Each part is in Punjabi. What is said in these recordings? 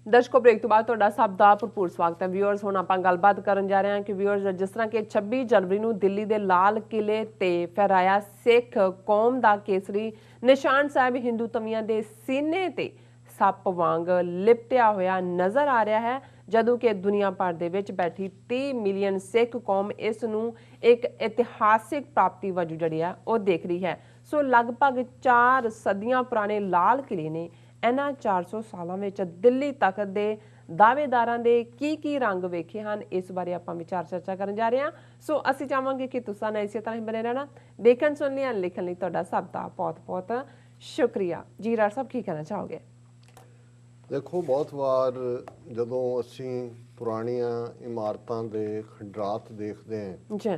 ਦਰਸ਼ਕੋ ਬ੍ਰੇਕ ਤੋਂ ਬਾਅਦ ਤੁਹਾਡਾ ਸਭ ਦਾ ਭਰਪੂਰ ਸਵਾਗਤ ਹੈ। ਵਿਊਅਰਸ, ਹੁਣ ਆਪਾਂ ਗੱਲਬਾਤ ਕਰਨ ਜਾ ਰਹੇ ਹਾਂ ਕਿ ਵਿਊਅਰਸ, ਜਿਸ ਤਰ੍ਹਾਂ ਕਿ 26 ਜਨਵਰੀ ਨੂੰ ਦਿੱਲੀ ਦੇ ਲਾਲ ਕਿਲੇ ਤੇ ਫਹਿਰਾਇਆ ਸਿੱਖ ਕੌਮ ਦਾ ਕੇਸਰੀ ਨਿਸ਼ਾਨ ਸਾਹਿਬ ਹਿੰਦੂ ਤਵੀਆਂ ਦੇ ਸੀਨੇ ਤੇ ਸੱਪ ਵਾਂਗ ਲਿਪਟਿਆ ਹੋਇਆ ਨਜ਼ਰ ਆ ਰਿਹਾ ਹੈ, ਜਦੋਂ ਕਿ ਦੁਨੀਆ ਭਰ ਦੇ ਵਿੱਚ ਬੈਠੀ 30 ਮਿਲੀਅਨ ਸਿੱਖ ਕੌਮ ਇਸ ਨੂੰ ਇੱਕ ਇਤਿਹਾਸਿਕ ਪ੍ਰਾਪਤੀ ਵਜੋਂ ਜਿਹੜੀ ਆ ਉਹ ਦੇਖ ਰਹੀ ਹੈ। ਸੋ ਲਗਭਗ 4 ਸਦੀਆਂ ਪੁਰਾਣੇ ਲਾਲ ਕਿਲੇ ਨੇ ਇਹਨਾਂ 400 ਸਾਲਾਂ ਵਿੱਚ ਦਿੱਲੀ ਤਖਤ ਦੇ ਦਾਅਵੇਦਾਰਾਂ ਦੇ ਕੀ ਰੰਗ ਵੇਖੇ ਹਨ, ਇਸ ਬਾਰੇ ਆਪਾਂ ਵਿਚਾਰ ਚਰਚਾ ਕਰਨ ਜਾ ਰਹੇ ਹਾਂ। ਸੋ ਅਸੀਂ ਚਾਹਾਂਗੇ ਕਿ ਤੁਸੀਂ ਨਾ ਇਸੇ ਤਰ੍ਹਾਂ ਹੀ ਬਣੇ ਰਹਿਣਾ। ਦੇਖਣ ਸੁਣਨ ਲਈ ਲਿਖਣ ਲਈ ਤੁਹਾਡਾ ਸਭ ਦਾ ਬਹੁਤ ਸ਼ੁਕਰੀਆ। ਜੀ ਰਾਜ ਸਾਹਿਬ, ਕੀ ਕਹਿਣਾ ਚਾਹੋਗੇ? ਦੇਖੋ, ਬਹੁਤ ਵਾਰ ਜਦੋਂ ਅਸੀਂ ਪੁਰਾਣੀਆਂ ਇਮਾਰਤਾਂ ਦੇ ਖੰਡਰਾਤ ਦੇਖਦੇ ਹਾਂ ਜੀ,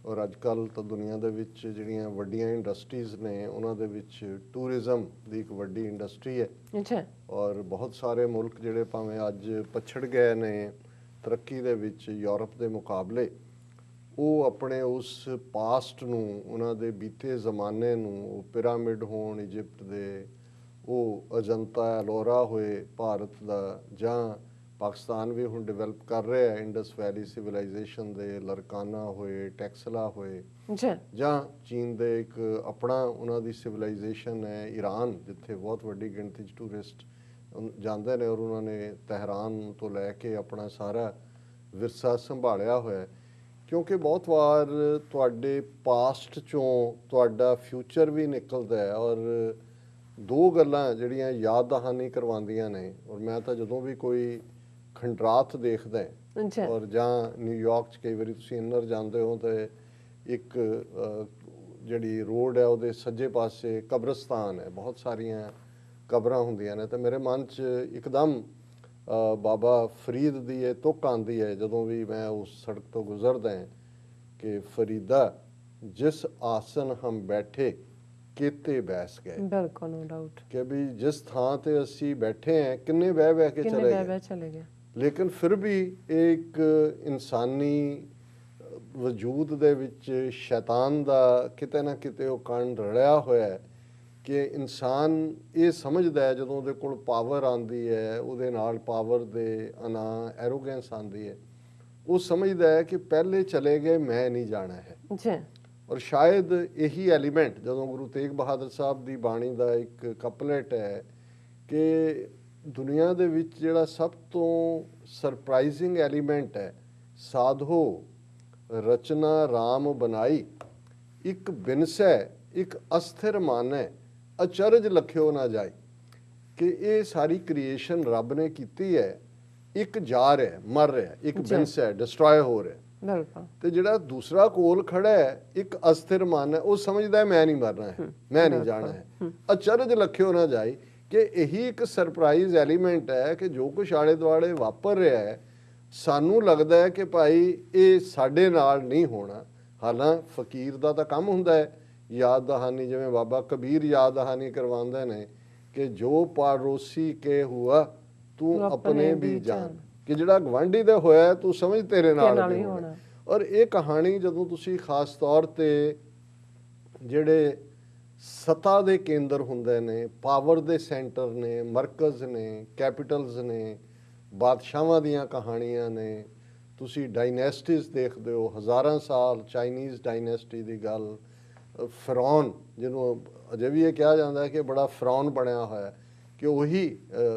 ਔਰ ਅੱਜ ਕੱਲ੍ਹ ਤਾਂ ਦੁਨੀਆ ਦੇ ਵਿੱਚ ਜਿਹੜੀਆਂ ਵੱਡੀਆਂ ਇੰਡਸਟਰੀਜ਼ ਨੇ ਉਹਨਾਂ ਦੇ ਵਿੱਚ ਟੂਰਿਜ਼ਮ ਦੀ ਇੱਕ ਵੱਡੀ ਇੰਡਸਟਰੀ ਹੈ। ਅੱਛਾ। ਔਰ ਬਹੁਤ ਸਾਰੇ ਮੁਲਕ ਜਿਹੜੇ ਭਾਵੇਂ ਅੱਜ ਪਛੜ ਗਏ ਨੇ ਤਰੱਕੀ ਦੇ ਵਿੱਚ ਯੂਰਪ ਦੇ ਮੁਕਾਬਲੇ, ਉਹ ਆਪਣੇ ਉਸ ਪਾਸਟ ਨੂੰ, ਉਹਨਾਂ ਦੇ ਬੀਤੇ ਜ਼ਮਾਨੇ ਨੂੰ, ਉਹ ਪਿਰਾਮਿਡ ਹੋਣ ਇਜਿਪਟ ਦੇ, ਉਹ ਅਜੰਤਾ ਐਲੋਰਾ ਹੋਏ ਭਾਰਤ ਦਾ, ਜਾਂ ਪਾਕਿਸਤਾਨ ਵੀ ਹੁਣ ਡਿਵੈਲਪ ਕਰ ਰਿਹਾ ਇੰਡਸ ਵੈਲੀ ਸਿਵਲਾਈਜੇਸ਼ਨ ਦੇ ਲਰਕਾਨਾ ਹੋਏ, ਟੈਕਸਲਾ ਹੋਏ, ਜਾਂ ਚੀਨ ਦੇ ਇੱਕ ਆਪਣਾ ਉਹਨਾਂ ਦੀ ਸਿਵਲਾਈਜੇਸ਼ਨ ਹੈ ਈਰਾਨ, ਜਿੱਥੇ ਬਹੁਤ ਵੱਡੀ ਗਿਣਤੀ 'ਚ ਟੂਰਿਸਟ ਜਾਂਦੇ ਨੇ ਔਰ ਉਹਨਾਂ ਨੇ ਤਹਿਰਾਨ ਤੋਂ ਲੈ ਕੇ ਆਪਣਾ ਸਾਰਾ ਵਿਰਸਾ ਸੰਭਾਲਿਆ ਹੋਇਆ। ਕਿਉਂਕਿ ਬਹੁਤ ਵਾਰ ਤੁਹਾਡੇ ਪਾਸਟ 'ਚੋਂ ਤੁਹਾਡਾ ਫਿਊਚਰ ਵੀ ਨਿਕਲਦਾ ਹੈ, ਔਰ ਦੋ ਗੱਲਾਂ ਜਿਹੜੀਆਂ ਯਾਦ ਦਹਾਨੀ ਕਰਵਾਉਂਦੀਆਂ ਨੇ। ਔਰ ਮੈਂ ਤਾਂ ਜਦੋਂ ਵੀ ਕੋਈ ਖੰਡਰਾਤ ਦੇਖਦਾ ਔਰ ਜਾਂ ਨਿਊਯਾਰਕ 'ਚ ਕਈ ਵਾਰੀ ਤੁਸੀਂ ਇੰਨਰ ਜਾਂਦੇ ਹੋ ਤੇ ਇੱਕ ਜਿਹੜੀ ਰੋਡ ਹੈ ਉਹਦੇ ਸੱਜੇ ਪਾਸੇ ਕਬਰਸਤਾਨ ਹੈ, ਬਹੁਤ ਸਾਰੀਆਂ ਕਬਰਾਂ ਹੁੰਦੀਆਂ ਨੇ, ਤੇ ਮੇਰੇ ਮਨ 'ਚ ਇੱਕਦਮ ਬਾਬਾ ਫਰੀਦ ਦੀ ਇਹ ਤੁਕ ਆਉਂਦੀ ਹੈ ਜਦੋਂ ਵੀ ਮੈਂ ਉਸ ਸੜਕ ਤੋਂ ਗੁਜ਼ਰਦਾ ਕਿ ਫਰੀਦਾ ਜਿਸ ਆਸਨ ਹਮ ਬੈਠੇ ਕਿਤੇ ਬੈਸ ਗਏ। ਬਿਲਕੁਲ, ਨੋ ਡਾਊਟ ਕਿ ਵੀ ਜਿਸ ਥਾਂ ਤੇ ਅਸੀਂ ਬੈਠੇ ਹਾਂ ਕਿੰਨੇ ਬਹਿ ਕੇ ਚਲੇ ਗਏ, ਲੇਕਿਨ ਫਿਰ ਵੀ ਇਹ ਇੱਕ ਇਨਸਾਨੀ ਵਜੂਦ ਦੇ ਵਿੱਚ ਸ਼ੈਤਾਨ ਦਾ ਕਿਤੇ ਨਾ ਕਿਤੇ ਉਹ ਕਣ ਰਲਿਆ ਹੋਇਆ ਹੈ ਕਿ ਇਨਸਾਨ ਇਹ ਸਮਝਦਾ ਹੈ ਜਦੋਂ ਉਹਦੇ ਕੋਲ ਪਾਵਰ ਆਉਂਦੀ ਹੈ, ਉਹਦੇ ਨਾਲ ਪਾਵਰ ਦੇ ਅਨਾ ਐਰੋਗੈਂਸ ਆਉਂਦੀ ਹੈ, ਉਹ ਸਮਝਦਾ ਹੈ ਕਿ ਪਹਿਲੇ ਚਲੇ ਗਏ, ਮੈਂ ਨਹੀਂ ਜਾਣਾ ਹੈ ਜੀ। ਔਰ ਸ਼ਾਇਦ ਇਹੀ ਐਲੀਮੈਂਟ ਜਦੋਂ ਗੁਰੂ ਤੇਗ ਬਹਾਦਰ ਸਾਹਿਬ ਦੀ ਬਾਣੀ ਦਾ ਇੱਕ ਕਪਲੇਟ ਹੈ ਕਿ ਦੁਨੀਆ ਦੇ ਵਿੱਚ ਜਿਹੜਾ ਸਭ ਤੋਂ ਸਰਪ੍ਰਾਈਜ਼ਿੰਗ ਐਲੀਮੈਂਟ ਹੈ, ਸਾਧੋ ਰਚਨਾ ਰਾਮ ਬਣਾਈ, ਇੱਕ ਬਿਨਸੈ ਇੱਕ ਅਸਥਿਰ ਮਾਨੈ, ਅਚਰਜ ਲਖਿਓ ਨਾ ਜਾਈ, ਕਿ ਇਹ ਸਾਰੀ ਕ੍ਰੀਏਸ਼ਨ ਰੱਬ ਨੇ ਕੀਤੀ ਹੈ, ਇੱਕ ਜਾ ਰਿਹਾ ਮਰ ਰਿਹਾ, ਇੱਕ ਬਿਨਸੈ ਡਿਸਟਰੋਏ ਹੋ ਰਿਹਾ, ਤੇ ਜਿਹੜਾ ਦੂਸਰਾ ਕੋਲ ਖੜਾ ਹੈ ਇੱਕ ਅਸਥਿਰ ਮਨ ਹੈ, ਉਹ ਸਮਝਦਾ ਮੈਂ ਨਹੀਂ ਮਰਨਾ ਹੈ, ਮੈਂ ਨਹੀਂ ਜਾਣਾ ਹੈ, ਅਚਰਜ ਲਖਿਓ ਨਾ ਜਾਈ, ਕਿ ਇਹੀ ਇੱਕ ਸਰਪ੍ਰਾਈਜ਼ ਐਲੀਮੈਂਟ ਹੈ ਕਿ ਜੋ ਕੁਛ ਆਲੇ ਦੁਆਲੇ ਵਾਪਰ ਰਿਹਾ ਹੈ ਸਾਨੂੰ ਲੱਗਦਾ ਹੈ ਕਿ ਭਾਈ ਇਹ ਸਾਡੇ ਨਾਲ ਨਹੀਂ ਹੋਣਾ। ਹਾਲਾਂ ਫਕੀਰ ਦਾ ਤਾਂ ਕੰਮ ਹੁੰਦਾ ਹੈ ਯਾਦ ਦਹਾਨੀ, ਜਿਵੇਂ ਬਾਬਾ ਕਬੀਰ ਯਾਦ ਦਹਾਨੀ ਕਰਵਾਉਂਦੇ ਨੇ ਕਿ ਜੋ ਪਾੜੋਸੀ ਕੇ ਹੁਆ ਤੂੰ ਆਪਣੇ ਵੀ ਜਾਣ, ਕਿ ਜਿਹੜਾ ਗਵਾਂਢੀ ਦਾ ਹੋਇਆ ਤੂੰ ਸਮਝ ਤੇਰੇ ਨਾਲ ਵੀ ਹੋਣਾ। ਔਰ ਇਹ ਕਹਾਣੀ ਜਦੋਂ ਤੁਸੀਂ ਖਾਸ ਤੌਰ ਤੇ ਜਿਹੜੇ ਸੱਤਾ ਦੇ ਕੇਂਦਰ ਹੁੰਦੇ ਨੇ, ਪਾਵਰ ਦੇ ਸੈਂਟਰ ਨੇ, ਮਰਕਜ਼ ਨੇ, ਕੈਪੀਟਲਸ ਨੇ, ਬਾਦਸ਼ਾਹਾਂ ਦੀਆਂ ਕਹਾਣੀਆਂ ਨੇ, ਤੁਸੀਂ ਡਾਇਨੈਸਟੀਜ਼ ਦੇਖਦੇ ਹੋ, ਹਜ਼ਾਰਾਂ ਸਾਲ ਚਾਈਨੀਜ਼ ਡਾਇਨੈਸਟੀ ਦੀ ਗੱਲ, ਫਿਰੌਨ ਜਿਹਨੂੰ ਅਜੇ ਵੀ ਇਹ ਕਿਹਾ ਜਾਂਦਾ ਹੈ ਕਿ ਬੜਾ ਫਿਰੌਨ ਬਣਿਆ ਹੋਇਆ, ਕਿ ਉਹੀ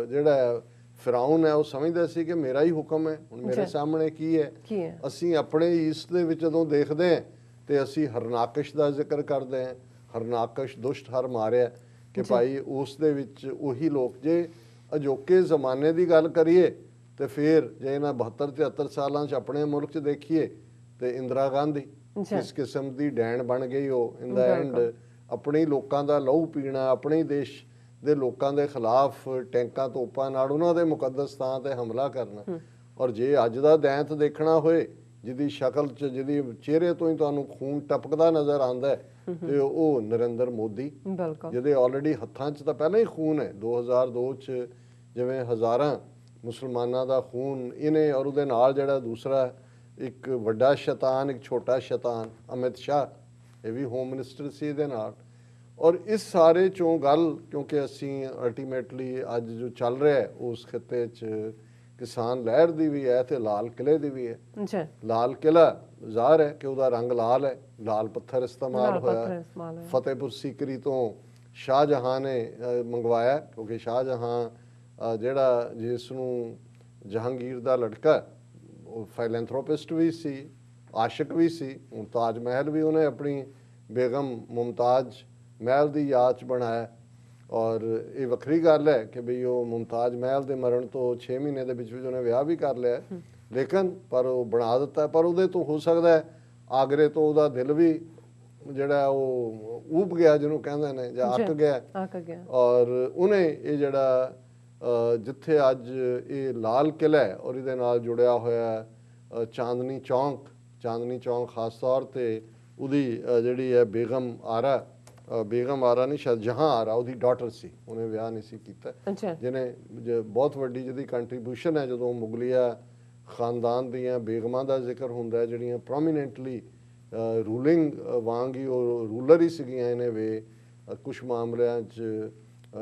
ਜਿਹੜਾ ਫਿਰਾਉਨ ਹੈ ਉਹ ਸਮਝਦਾ ਸੀ ਕਿ ਮੇਰਾ ਹੀ ਹੁਕਮ ਹੈ, ਹੁਣ ਮੇਰੇ ਸਾਹਮਣੇ ਕੀ ਹੈ। ਅਸੀਂ ਆਪਣੇ ਈਸਟ ਦੇ ਵਿੱਚ ਜਦੋਂ ਦੇਖਦੇ ਹਾਂ ਤੇ ਅਸੀਂ ਹਰਨਾਕਸ਼ ਦਾ ਜ਼ਿਕਰ ਕਰਦੇ ਹਾਂ, ਹਰਨਾਕਸ਼ ਦੁਸ਼ਟ ਹਰ ਮਾਰਿਆ, ਕਿ ਭਾਈ ਉਸ ਦੇ ਵਿੱਚ ਉਹੀ ਲੋਕ। ਜੇ ਅਜੋਕੇ ਜ਼ਮਾਨੇ ਦੀ ਗੱਲ ਕਰੀਏ ਤੇ ਫਿਰ ਜੇ ਇਹਨਾਂ 72-73 ਸਾਲਾਂ 'ਚ ਆਪਣੇ ਮੁਲਕ 'ਚ ਦੇਖੀਏ ਤੇ ਇੰਦਰਾ ਗਾਂਧੀ ਕਿਸ ਕਿਸਮ ਦੀ ਡੈਣ ਬਣ ਗਈ, ਉਹ ਇਨ ਦਾ ਐਂਡ ਆਪਣੇ ਲੋਕਾਂ ਦਾ ਲਹੂ ਪੀਣਾ, ਆਪਣੇ ਦੇਸ਼ ਦੇ ਲੋਕਾਂ ਦੇ ਖਿਲਾਫ ਟੈਂਕਾਂ ਤੋਪਾਂ ਨਾਲ ਉਹਨਾਂ ਦੇ ਮੁਕੱਦਸ ਥਾਂ ਤੇ ਹਮਲਾ ਕਰਨਾ। ਔਰ ਜੇ ਅੱਜ ਦਾ ਦੈਂਤ ਦੇਖਣਾ ਹੋਏ ਜਿਹਦੀ ਸ਼ਕਲ 'ਚ, ਜਿਹਦੀ ਚਿਹਰੇ ਤੋਂ ਹੀ ਤੁਹਾਨੂੰ ਖੂਨ ਟਪਕਦਾ ਨਜ਼ਰ ਆਉਂਦਾ ਹੈ, ਤੇ ਉਹ ਨਰਿੰਦਰ ਮੋਦੀ, ਜਿਹਦੇ ਆਲਰੇਡੀ ਹੱਥਾਂ 'ਚ ਤਾਂ ਪਹਿਲਾਂ ਹੀ ਖੂਨ ਹੈ। 2002 'ਚ ਜਿਵੇਂ ਹਜ਼ਾਰਾਂ ਮੁਸਲਮਾਨਾਂ ਦਾ ਖੂਨ ਇਹਨੇ, ਔਰ ਉਹਦੇ ਨਾਲ ਜਿਹੜਾ ਦੂਸਰਾ ਇੱਕ ਵੱਡਾ ਸ਼ੈਤਾਨ, ਇੱਕ ਛੋਟਾ ਸ਼ੈਤਾਨ ਅਮਿਤ ਸ਼ਾਹ, ਇਹ ਵੀ ਹੋਮ ਮਿਨਿਸਟਰ ਸੀ ਇਹਦੇ ਨਾਲ, ਔਰ ਇਸ ਸਾਰੇ ਚੋਂ ਗੱਲ ਕਿਉਂਕਿ ਅਸੀਂ ਅਲਟੀਮੇਟਲੀ ਅੱਜ ਜੋ ਚੱਲ ਰਿਹਾ ਹੈ ਉਸ ਖਿੱਤੇ 'ਚ ਕਿਸਾਨ ਲਹਿਰ ਦੀ ਵੀ ਹੈ ਤੇ ਲਾਲ ਕਿਲੇ ਦੀ ਵੀ ਹੈ। ਅੱਛਾ, ਲਾਲ ਕਿਲਾ ਜ਼ਾਹਰ ਹੈ ਕਿ ਉਹਦਾ ਰੰਗ ਲਾਲ ਹੈ, ਲਾਲ ਪੱਥਰ ਇਸਤੇਮਾਲ ਹੋਇਆ। ਫਤਿਹਪੁਰ ਸੀਕਰੀ ਤੋਂ ਸ਼ਾਹਜਹਾਂ ਨੇ ਮੰਗਵਾਇਆ ਕਿਉਂਕਿ ਸ਼ਾਹਜਹਾਂ ਜਿਹੜਾ ਜਿਸ ਨੂੰ ਜਹਾਂਗੀਰ ਦਾ ਲੜਕਾ ਉਹ ਫਾਈਲੈਂਥਰੋਪਿਸਟ ਵੀ ਸੀ, ਆਸ਼ਿਕ ਵੀ ਸੀ। ਹੁਣ ਤਾਜ ਮਹਿਲ ਵੀ ਉਹਨੇ ਆਪਣੀ ਬੇਗਮ ਮੁਮਤਾਜ਼ ਮਹਿਲ ਦੀ ਯਾਦ 'ਚ ਬਣਾਇਆ। ਔਰ ਇਹ ਵੱਖਰੀ ਗੱਲ ਹੈ ਕਿ ਬਈ ਉਹ ਮੁਮਤਾਜ਼ ਮਹਿਲ ਦੇ ਮਰਨ ਤੋਂ 6 ਮਹੀਨੇ ਦੇ ਵਿੱਚ ਉਹਨੇ ਵਿਆਹ ਵੀ ਕਰ ਲਿਆ, ਲੇਕਿਨ ਪਰ ਉਹ ਬਣਾ ਦਿੱਤਾ। ਪਰ ਉਹਦੇ ਤੋਂ ਹੋ ਸਕਦਾ ਆਗਰੇ ਤੋਂ ਉਹਦਾ ਦਿਲ ਵੀ ਜਿਹੜਾ ਉਹ ਊਬ ਗਿਆ ਜਿਹਨੂੰ ਕਹਿੰਦੇ ਨੇ, ਜਾਂ ਅੱਕ ਗਿਆ। ਔਰ ਉਹਨੇ ਇਹ ਜਿਹੜਾ ਜਿੱਥੇ ਅੱਜ ਇਹ ਲਾਲ ਕਿਲਾ ਹੈ ਔਰ ਇਹਦੇ ਨਾਲ ਜੁੜਿਆ ਹੋਇਆ ਚਾਂਦਨੀ ਚੌਂਕ ਖਾਸ ਤੌਰ ਤੇ ਉਹਦੀ ਜਿਹੜੀ ਹੈ ਬੇਗਮ ਆਰਾ ਨਹੀਂ, ਸ਼ਾਇਦ ਜਹਾਂ ਆਰਾ ਉਹਦੀ ਡਾਟਰ ਸੀ, ਉਹਨੇ ਵਿਆਹ ਨਹੀਂ ਸੀ ਕੀਤਾ, ਜਿਹਨੇ ਬਹੁਤ ਵੱਡੀ ਜਿਹਦੀ ਕੰਟਰੀਬਿਊਸ਼ਨ ਹੈ। ਜਦੋਂ ਮੁਗਲਿਆ ਖਾਨਦਾਨ ਦੀਆਂ ਬੇਗਮਾਂ ਦਾ ਜ਼ਿਕਰ ਹੁੰਦਾ ਹੈ ਜਿਹੜੀਆਂ ਪ੍ਰੋਮੀਨੈਂਟਲੀ ਰੂਲਿੰਗ ਵਾਂਗ ਹੀ ਉਹ ਰੂਲਰ ਹੀ ਸੀਗੀਆਂ ਇਹਨੇ ਵੇ ਕੁਛ ਮਾਮਲਿਆਂ 'ਚ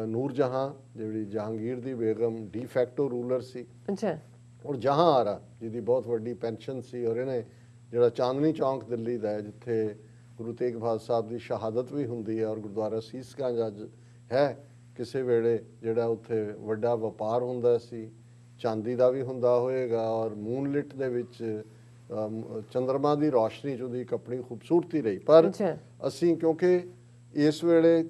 ਨੂਰ ਜਹਾਂ ਜਿਹੜੀ ਜਹਾਂਗੀਰ ਦੀ ਬੇਗਮ ਡੀ ਫੈਕਟੋ ਰੂਲਰ ਸੀ, ਔਰ ਜਹਾਂ ਆਰਾ ਜਿਹਦੀ ਬਹੁਤ ਵੱਡੀ ਪੈਨਸ਼ਨ ਸੀ। ਔਰ ਇਹਨੇ ਜਿਹੜਾ ਚਾਂਦਨੀ ਚੌਂਕ ਦਿੱਲੀ ਦਾ ਹੈ ਜਿੱਥੇ ਗੁਰੂ ਤੇਗ ਬਹਾਦਰ ਸਾਹਿਬ ਦੀ ਸ਼ਹਾਦਤ ਵੀ ਹੁੰਦੀ ਹੈ ਔਰ ਗੁਰਦੁਆਰਾ ਸੀਸਗੰਜ ਅੱਜ ਹੈ, ਕਿਸੇ ਵੇਲੇ ਜਿਹੜਾ ਉੱਥੇ ਵੱਡਾ ਵਪਾਰ ਹੁੰਦਾ ਸੀ, ਚਾਂਦੀ ਦਾ ਵੀ ਹੁੰਦਾ ਹੋਏਗਾ। ਔਰ ਮੂਨਲਿਟ ਦੇ ਵਿੱਚ ਚੰਦਰਮਾ ਦੀ ਰੌਸ਼ਨੀ 'ਚ ਉਹਦੀ ਇੱਕ ਆਪਣੀ ਖੂਬਸੂਰਤੀ ਰਹੀ। ਪਰ ਅਸੀਂ ਕਿਉਂਕਿ ਇਸ ਵੇਲੇ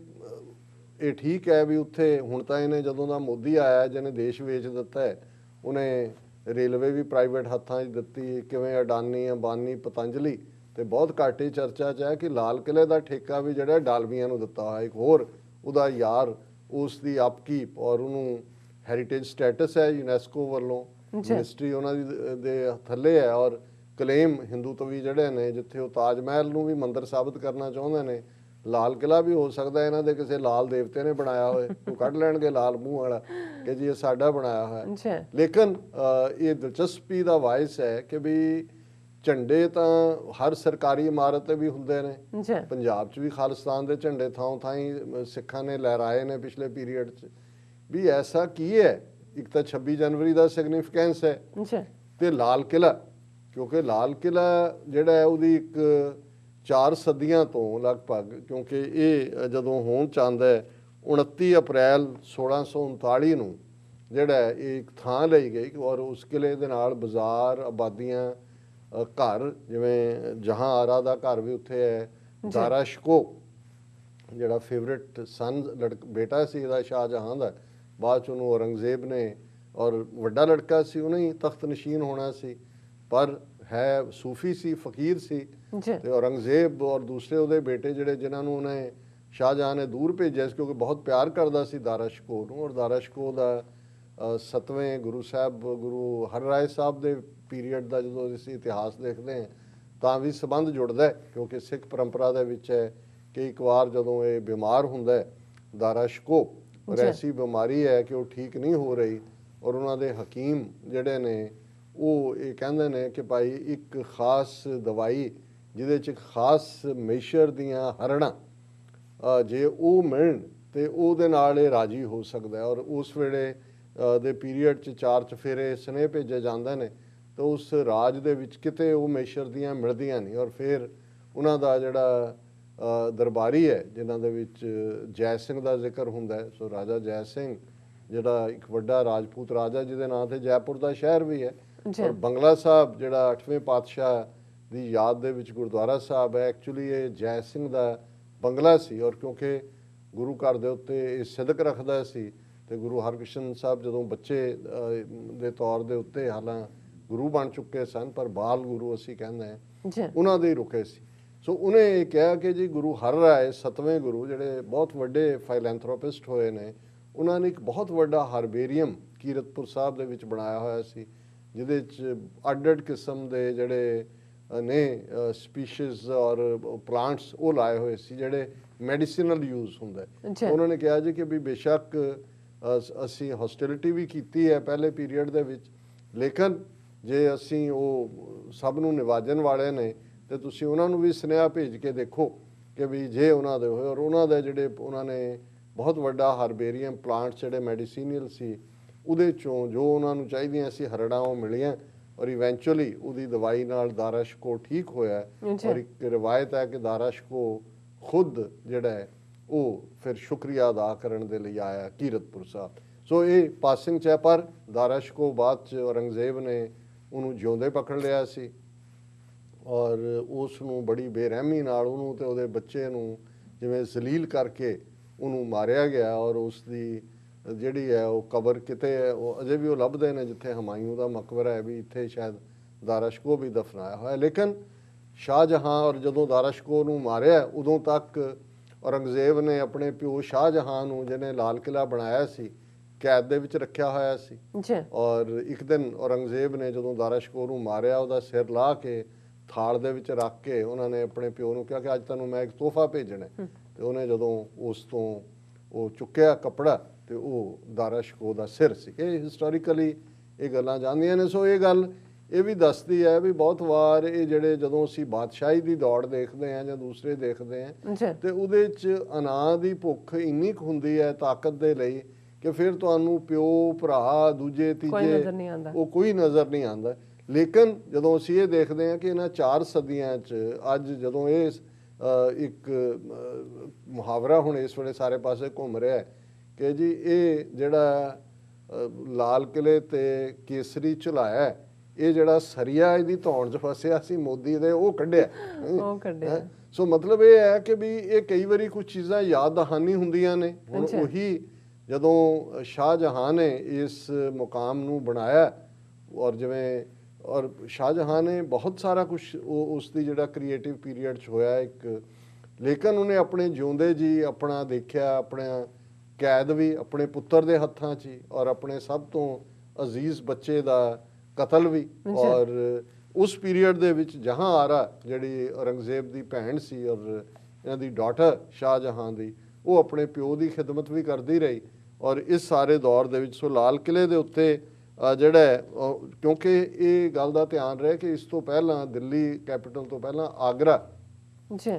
ਇਹ ਠੀਕ ਹੈ ਵੀ ਉੱਥੇ ਹੁਣ ਤਾਂ ਇਹਨੇ ਜਦੋਂ ਦਾ ਮੋਦੀ ਆਇਆ ਜਿਹਨੇ ਦੇਸ਼ ਵੇਚ ਦਿੱਤਾ ਹੈ, ਉਹਨੇ ਰੇਲਵੇ ਵੀ ਪ੍ਰਾਈਵੇਟ ਹੱਥਾਂ 'ਚ ਦਿੱਤੀ, ਕਿਵੇਂ ਅਡਾਨੀ ਅੰਬਾਨੀ ਪਤੰਜਲੀ, ਤੇ ਬਹੁਤ ਘੱਟ ਹੀ ਚਰਚਾ 'ਚ ਹੈ ਕਿ ਲਾਲ ਕਿਲੇ ਦਾ ਠੇਕਾ ਵੀ ਜਿਹੜਾ ਡਾਲਮੀਆਂ ਨੂੰ ਦਿੱਤਾ ਹੋਇਆ। ਇੱਕ ਹੋਰ ਉਹਦਾ ਯਾਰ ਉਸ ਦੀ ਅਪਕੀਪ ਔਰ ਉਹਨੂੰ ਹੈਰੀਟੇਜ ਸਟੇਟਸ ਹੈ ਯੂਨੈਸਕੋ ਵੱਲੋਂ, ਮਿਨਿਸਟਰੀ ਉਹਨਾਂ ਦੀ ਦੇ ਥੱਲੇ ਹੈ। ਔਰ ਕਲੇਮ ਹਿੰਦੂਤਵੀ ਜਿਹੜੇ ਨੇ ਜਿੱਥੇ ਉਹ ਤਾਜ ਮਹਿਲ ਨੂੰ ਵੀ ਮੰਦਿਰ ਸਾਬਤ ਕਰਨਾ ਚਾਹੁੰਦੇ ਨੇ, ਲਾਲ ਕਿਲਾ ਵੀ ਹੋ ਸਕਦਾ ਇਹਨਾਂ ਦੇ ਕਿਸੇ ਲਾਲ ਦੇਵਤੇ ਨੇ ਬਣਾਇਆ ਹੋਏ, ਉਹ ਕੱਢ ਲੈਣਗੇ ਲਾਲ ਮੂੰਹ ਵਾਲਾ ਕਿ ਜੀ ਇਹ ਸਾਡਾ ਬਣਾਇਆ ਹੋਇਆ। ਲੇਕਿਨ ਇਹ ਦਿਲਚਸਪੀ ਦਾ ਵਾਇਸ ਹੈ ਕਿ ਵੀ ਝੰਡੇ ਤਾਂ ਹਰ ਸਰਕਾਰੀ ਇਮਾਰਤ ਤੇ ਵੀ ਹੁੰਦੇ ਨੇ। ਪੰਜਾਬ 'ਚ ਵੀ ਖਾਲਿਸਤਾਨ ਦੇ ਝੰਡੇ ਥਾਂ ਥਾਂ ਸਿੱਖਾਂ ਨੇ ਲਹਿਰਾਏ ਨੇ ਪਿਛਲੇ ਪੀਰੀਅਡ 'ਚ ਵੀ। ਐਸਾ ਕੀ ਹੈ? ਇੱਕ ਤਾਂ 26 ਜਨਵਰੀ ਦਾ ਸਿਗਨੀਫੀਕੈਂਸ ਹੈ ਤੇ ਲਾਲ ਕਿਲਾ, ਕਿਉਂਕਿ ਲਾਲ ਕਿਲਾ ਜਿਹੜਾ ਹੈ ਉਹਦੀ ਇੱਕ 4 ਸਦੀਆਂ ਤੋਂ ਲਗਭਗ, ਕਿਉਂਕਿ ਇਹ ਜਦੋਂ ਹੋਂਦ 'ਚ ਆਉਂਦਾ ਹੈ 29 ਅਪ੍ਰੈਲ 1639 ਨੂੰ ਜਿਹੜਾ ਇਹ ਇੱਕ ਥਾਂ ਲਈ ਗਈ ਔਰ ਉਸ ਕਿਲੇ ਦੇ ਨਾਲ ਬਾਜ਼ਾਰ, ਆਬਾਦੀਆਂ, ਘਰ, ਜਿਵੇਂ ਜਹਾਂ ਆਰਾ ਦਾ ਘਰ ਵੀ ਉੱਥੇ ਹੈ। ਦਾਰਾ ਸ਼ਿਕੋ ਜਿਹੜਾ ਫੇਵਰੇਟ ਸਨ ਬੇਟਾ ਸੀ ਇਹਦਾ ਸ਼ਾਹਜਹਾਂ ਦਾ, ਬਾਅਦ 'ਚ ਉਹਨੂੰ ਔਰੰਗਜ਼ੇਬ ਨੇ, ਔਰ ਵੱਡਾ ਲੜਕਾ ਸੀ, ਉਹਨੇ ਹੀ ਤਖਤ ਨਸ਼ੀਨ ਹੋਣਾ ਸੀ, ਪਰ ਹੈ ਸੂਫੀ ਸੀ, ਫਕੀਰ ਸੀ। ਤੇ ਔਰੰਗਜ਼ੇਬ ਔਰ ਦੂਸਰੇ ਉਹਦੇ ਬੇਟੇ ਜਿਹੜੇ ਜਿਨ੍ਹਾਂ ਨੂੰ ਉਹਨੇ ਸ਼ਾਹਜਹਾਂ ਨੇ ਦੂਰ ਭੇਜਿਆ ਸੀ ਕਿਉਂਕਿ ਬਹੁਤ ਪਿਆਰ ਕਰਦਾ ਸੀ ਦਾਰਾ ਸ਼ਿਕੋ ਨੂੰ। ਔਰ ਦਾਰਾ ਸ਼ਿਕੋ ਦਾ 7ਵੇਂ ਗੁਰੂ ਸਾਹਿਬ ਗੁਰੂ ਹਰਰਾਏ ਸਾਹਿਬ ਦੇ ਪੀਰੀਅਡ ਦਾ ਜਦੋਂ ਅਸੀਂ ਇਤਿਹਾਸ ਦੇਖਦੇ ਹਾਂ ਤਾਂ ਵੀ ਸੰਬੰਧ ਜੁੜਦਾ ਹੈ, ਕਿਉਂਕਿ ਸਿੱਖ ਪਰੰਪਰਾ ਦੇ ਵਿੱਚ ਹੈ ਕਿ ਇੱਕ ਵਾਰ ਜਦੋਂ ਇਹ ਬਿਮਾਰ ਹੁੰਦਾ ਹੈ ਦਾਰਾ ਸ਼ਿਕੋ, ਔਰ ਐਸੀ ਬਿਮਾਰੀ ਹੈ ਕਿ ਉਹ ਠੀਕ ਨਹੀਂ ਹੋ ਰਹੀ, ਔਰ ਉਹਨਾਂ ਦੇ ਹਕੀਮ ਜਿਹੜੇ ਨੇ ਉਹ ਇਹ ਕਹਿੰਦੇ ਨੇ ਕਿ ਭਾਈ ਇੱਕ ਖਾਸ ਦਵਾਈ ਜਿਹਦੇ 'ਚ ਖਾਸ ਮੇਸ਼ਰ ਦੀਆਂ ਹਰੜਾਂ ਜੇ ਉਹ ਮਿਲਣ ਤੇ ਉਹਦੇ ਨਾਲ ਇਹ ਰਾਜੀ ਹੋ ਸਕਦਾ। ਔਰ ਉਸ ਵੇਲੇ ਦੇ ਪੀਰੀਅਡ 'ਚ 4 ਚਫੇਰੇ ਸਨੇਹ ਭੇਜੇ ਜਾਂਦੇ ਨੇ ਤਾਂ ਉਸ ਰਾਜ ਦੇ ਵਿੱਚ ਕਿਤੇ ਉਹ ਮੇਸ਼ਰ ਦੀਆਂ ਮਿਲਦੀਆਂ ਨਹੀਂ। ਔਰ ਫਿਰ ਉਹਨਾਂ ਦਾ ਜਿਹੜਾ ਦਰਬਾਰੀ ਹੈ ਜਿਨ੍ਹਾਂ ਦੇ ਵਿੱਚ ਜੈ ਸਿੰਘ ਦਾ ਜ਼ਿਕਰ ਹੁੰਦਾ ਹੈ, ਸੋ ਰਾਜਾ ਜੈ ਸਿੰਘ ਜਿਹੜਾ ਇੱਕ ਵੱਡਾ ਰਾਜਪੂਤ ਰਾਜਾ ਜਿਹਦੇ ਨਾਂ ਤੇ ਜੈਪੁਰ ਦਾ ਸ਼ਹਿਰ ਵੀ ਹੈ। ਔਰ ਬੰਗਲਾ ਸਾਹਿਬ ਜਿਹੜਾ 8ਵੇਂ ਪਾਤਸ਼ਾਹ ਦੀ ਯਾਦ ਦੇ ਵਿੱਚ ਗੁਰਦੁਆਰਾ ਸਾਹਿਬ ਹੈ, ਐਕਚੁਅਲੀ ਇਹ ਜੈ ਸਿੰਘ ਦਾ ਬੰਗਲਾ ਸੀ। ਔਰ ਕਿਉਂਕਿ ਗੁਰੂ ਘਰ ਦੇ ਉੱਤੇ ਇਹ ਸਿਦਕ ਰੱਖਦਾ ਸੀ ਤੇ ਗੁਰੂ ਹਰਕ੍ਰਿਸ਼ਨ ਸਾਹਿਬ ਜਦੋਂ ਬੱਚੇ ਦੇ ਤੌਰ ਦੇ ਉੱਤੇ ਹਾਲਾਂ ਗੁਰੂ ਬਣ ਚੁੱਕੇ ਸਨ ਪਰ ਬਾਲ ਗੁਰੂ ਅਸੀਂ ਕਹਿੰਦੇ ਹਾਂ ਉਹਨਾਂ ਦੇ ਹੀ ਰੁਕੇ ਸੀ। ਸੋ ਉਹਨੇ ਇਹ ਕਿਹਾ ਕਿ ਜੀ ਗੁਰੂ ਹਰਰਾਏ 7ਵੇਂ ਗੁਰੂ ਜਿਹੜੇ ਬਹੁਤ ਵੱਡੇ ਫਾਈਲੈਂਥਰੋਪਿਸਟ ਹੋਏ ਨੇ, ਉਹਨਾਂ ਨੇ ਇੱਕ ਬਹੁਤ ਵੱਡਾ ਹਰਬੇਰੀਅਮ ਕੀਰਤਪੁਰ ਸਾਹਿਬ ਦੇ ਵਿੱਚ ਬਣਾਇਆ ਹੋਇਆ ਸੀ ਜਿਹਦੇ 'ਚ ਅੱਡ-ਅੱਡ ਕਿਸਮ ਦੇ ਜਿਹੜੇ ਨੇ ਸਪੀਸ਼ੀਜ਼ ਔਰ ਪਲਾਂਟਸ ਉਹ ਲਾਏ ਹੋਏ ਸੀ ਜਿਹੜੇ ਮੈਡੀਸਿਨਲ ਯੂਜ਼ ਹੁੰਦਾ। ਉਹਨਾਂ ਨੇ ਕਿਹਾ ਜੀ ਕਿ ਵੀ ਬੇਸ਼ੱਕ ਅਸੀਂ ਹੌਸਟੈਲਿਟੀ ਵੀ ਕੀਤੀ ਹੈ ਪਹਿਲੇ ਪੀਰੀਅਡ ਦੇ ਵਿੱਚ, ਲੇਕਿਨ ਜੇ ਅਸੀਂ ਉਹ ਸਭ ਨੂੰ ਨਿਵਾਜਣ ਵਾਲੇ ਨੇ ਤੇ ਤੁਸੀਂ ਉਹਨਾਂ ਨੂੰ ਵੀ ਸੁਨੇਹਾ ਭੇਜ ਕੇ ਦੇਖੋ ਕਿ ਵੀ ਜੇ ਉਹਨਾਂ ਦੇ ਹੋਏ। ਔਰ ਉਹਨਾਂ ਦੇ ਜਿਹੜੇ ਉਹਨਾਂ ਨੇ ਬਹੁਤ ਵੱਡਾ ਹਰਬੇਰੀਅਮ ਪਲਾਂਟ ਜਿਹੜੇ ਮੈਡੀਸੀਨੀਅਲ ਸੀ, ਉਹਦੇ ਚੋਂ ਜੋ ਉਹਨਾਂ ਨੂੰ ਚਾਹੀਦੀਆਂ ਸੀ ਹਰੜਾਂ ਉਹ ਮਿਲੀਆਂ, ਔਰ ਇਵੈਂਚੁਅਲੀ ਉਹਦੀ ਦਵਾਈ ਨਾਲ ਦਾਰਾ ਸ਼ਿਕੋ ਠੀਕ ਹੋਇਆ। ਔਰ ਇੱਕ ਰਵਾਇਤ ਹੈ ਕਿ ਦਾਰਾ ਸ਼ਿਕੋ ਖੁਦ ਜਿਹੜਾ ਹੈ ਉਹ ਫਿਰ ਸ਼ੁਕਰੀਆ ਅਦਾ ਕਰਨ ਦੇ ਲਈ ਆਇਆ ਕੀਰਤਪੁਰ ਸਾਹਿਬ। ਸੋ ਇਹ ਪਾਸਿੰਗ 'ਚ ਹੈ, ਪਰ ਦਾਰਾ ਸ਼ਿਕੋ ਬਾਅਦ 'ਚ ਔਰੰਗਜ਼ੇਬ ਨੇ ਉਹਨੂੰ ਜਿਉਂਦੇ ਪਕੜ ਲਿਆ ਸੀ ਔਰ ਉਸ ਨੂੰ ਬੜੀ ਬੇਰਹਿਮੀ ਨਾਲ ਉਹਨੂੰ ਤੇ ਉਹਦੇ ਬੱਚੇ ਨੂੰ ਜਿਵੇਂ ਜ਼ਲੀਲ ਕਰਕੇ ਉਹਨੂੰ ਮਾਰਿਆ ਗਿਆ। ਔਰ ਉਸ ਦੀ ਜਿਹੜੀ ਹੈ ਉਹ ਕਬਰ ਕਿਤੇ ਹੈ, ਉਹ ਅਜੇ ਵੀ ਉਹ ਲੱਭਦੇ ਨੇ ਜਿੱਥੇ ਹਮਾਯੂੰ ਦਾ ਮਕਬਰਾ ਹੈ, ਵੀ ਇੱਥੇ ਸ਼ਾਇਦ ਦਾਰਾ ਸ਼ਿਕੋ ਵੀ ਦਫਨਾਇਆ ਹੋਇਆ। ਲੇਕਿਨ ਸ਼ਾਹਜਹਾਂ ਔਰ ਜਦੋਂ ਦਾਰਾ ਸ਼ਿਕੋ ਨੂੰ ਮਾਰਿਆ ਉਦੋਂ ਤੱਕ ਔਰੰਗਜ਼ੇਬ ਨੇ ਆਪਣੇ ਪਿਓ ਸ਼ਾਹਜਹਾਂ ਨੂੰ, ਜਿਹਨੇ ਲਾਲ ਕਿਲ੍ਹਾ ਬਣਾਇਆ ਸੀ, ਕੈਦ ਦੇ ਵਿੱਚ ਰੱਖਿਆ ਹੋਇਆ ਸੀ। ਔਰ ਇੱਕ ਦਿਨ ਔਰੰਗਜ਼ੇਬ ਨੇ ਜਦੋਂ ਦਾਰਾ ਸ਼ਿਕੋ ਨੂੰ ਮਾਰਿਆ, ਉਹਦਾ ਸਿਰ ਲਾ ਕੇ ਥਾਲ ਦੇ ਵਿੱਚ ਰੱਖ ਕੇ ਉਹਨਾਂ ਨੇ ਆਪਣੇ ਪਿਓ ਨੂੰ ਕਿਹਾ ਕਿ ਅੱਜ ਤੁਹਾਨੂੰ ਮੈਂ ਇੱਕ ਤੋਹਫਾ ਭੇਜਣਾ। ਤੇ ਉਹਨੇ ਜਦੋਂ ਉਸ ਤੋਂ ਉਹ ਚੁੱਕਿਆ ਕੱਪੜਾ ਤੇ ਉਹ ਦਾਰਾ ਸ਼ਿਕੋ ਦਾ ਸਿਰ ਸੀ। ਇਹ ਹਿਸਟੋਰੀਕਲੀ ਇਹ ਗੱਲਾਂ ਜਾਂਦੀਆਂ ਨੇ। ਸੋ ਇਹ ਗੱਲ ਇਹ ਵੀ ਦੱਸਦੀ ਹੈ ਵੀ ਬਹੁਤ ਵਾਰ ਇਹ ਜਿਹੜੇ ਜਦੋਂ ਅਸੀਂ ਬਾਦਸ਼ਾਹੀ ਦੀ ਦੌੜ ਦੇਖਦੇ ਹਾਂ ਜਾਂ ਦੂਸਰੇ ਦੇਖਦੇ ਹਾਂ ਤੇ ਉਹਦੇ 'ਚ ਅਨਾਜ ਦੀ ਭੁੱਖ ਇੰਨੀ ਕੁ ਹੁੰਦੀ ਹੈ ਤਾਕਤ ਦੇ ਲਈ ਕਿ ਫਿਰ ਤੁਹਾਨੂੰ ਪਿਓ ਭਰਾ ਦੂਜੇ ਤੀਜੇ ਉਹ ਕੋਈ ਨਜ਼ਰ ਨਹੀਂ ਆਉਂਦਾ। ਲੇਕਿਨ ਜਦੋਂ ਅਸੀਂ ਇਹ ਦੇਖਦੇ ਹਾਂ ਕਿ ਇਹਨਾਂ 4 ਸਦੀਆਂ 'ਚ ਅੱਜ ਜਦੋਂ ਇਹ ਇੱਕ ਮੁਹਾਵਰਾ ਹੁਣ ਇਸ ਵੇਲੇ ਸਾਰੇ ਪਾਸੇ ਘੁੰਮ ਰਿਹਾ ਹੈ ਕਿ ਜੀ ਇਹ ਜਿਹੜਾ ਲਾਲ ਕਿਲੇ ਤੇ ਕੇਸਰੀ ਝੁਲਾਇਆ, ਇਹ ਜਿਹੜਾ ਸਰੀਆ ਇਹਦੀ ਧੌਣ 'ਚ ਫਸਿਆ ਸੀ ਮੋਦੀ ਦੇ, ਉਹ ਕੱਢਿਆ। ਸੋ ਮਤਲਬ ਇਹ ਹੈ ਕਿ ਵੀ ਇਹ ਕਈ ਵਾਰੀ ਕੁਝ ਚੀਜ਼ਾਂ ਯਾਦ ਦਹਾਨੀ ਹੁੰਦੀਆਂ ਨੇ। ਹੁਣ ਉਹੀ ਜਦੋਂ ਸ਼ਾਹਜਹਾਂ ਨੇ ਇਸ ਮੁਕਾਮ ਨੂੰ ਬਣਾਇਆ ਔਰ ਜਿਵੇਂ ਔਰ ਸ਼ਾਹਜਹਾਂ ਨੇ ਬਹੁਤ ਸਾਰਾ ਕੁਝ ਉਸ ਦੀ ਜਿਹੜਾ ਕ੍ਰੀਏਟਿਵ ਪੀਰੀਅਡ 'ਚ ਹੋਇਆ ਇੱਕ, ਲੇਕਿਨ ਉਹਨੇ ਆਪਣੇ ਜਿਉਂਦੇ ਜੀ ਆਪਣਾ ਦੇਖਿਆ, ਆਪਣਾ ਕੈਦ ਵੀ ਆਪਣੇ ਪੁੱਤਰ ਦੇ ਹੱਥਾਂ 'ਚ ਹੀ ਔਰ ਆਪਣੇ ਸਭ ਤੋਂ ਅਜ਼ੀਜ਼ ਬੱਚੇ ਦਾ ਕਤਲ ਵੀ। ਔਰ ਉਸ ਪੀਰੀਅਡ ਦੇ ਵਿੱਚ ਜਹਾਂ ਆਰਾ ਜਿਹੜੀ ਔਰੰਗਜ਼ੇਬ ਦੀ ਭੈਣ ਸੀ ਔਰ ਇਹਨਾਂ ਦੀ ਡਾਟਰ ਸ਼ਾਹਜਹਾਂ ਦੀ, ਉਹ ਆਪਣੇ ਪਿਓ ਦੀ ਖਿਦਮਤ ਵੀ ਕਰਦੀ ਰਹੀ। ਔਰ ਇਸ ਸਾਰੇ ਦੌਰ ਦੇ ਵਿੱਚ ਸੋ ਲਾਲ ਕਿਲੇ ਦੇ ਉੱਤੇ ਜਿਹੜਾ ਕਿਉਂਕਿ ਇਹ ਗੱਲ ਦਾ ਧਿਆਨ ਰਹੇ ਕਿ ਇਸ ਤੋਂ ਪਹਿਲਾਂ ਦਿੱਲੀ ਕੈਪੀਟਲ ਤੋਂ ਪਹਿਲਾਂ ਆਗਰਾ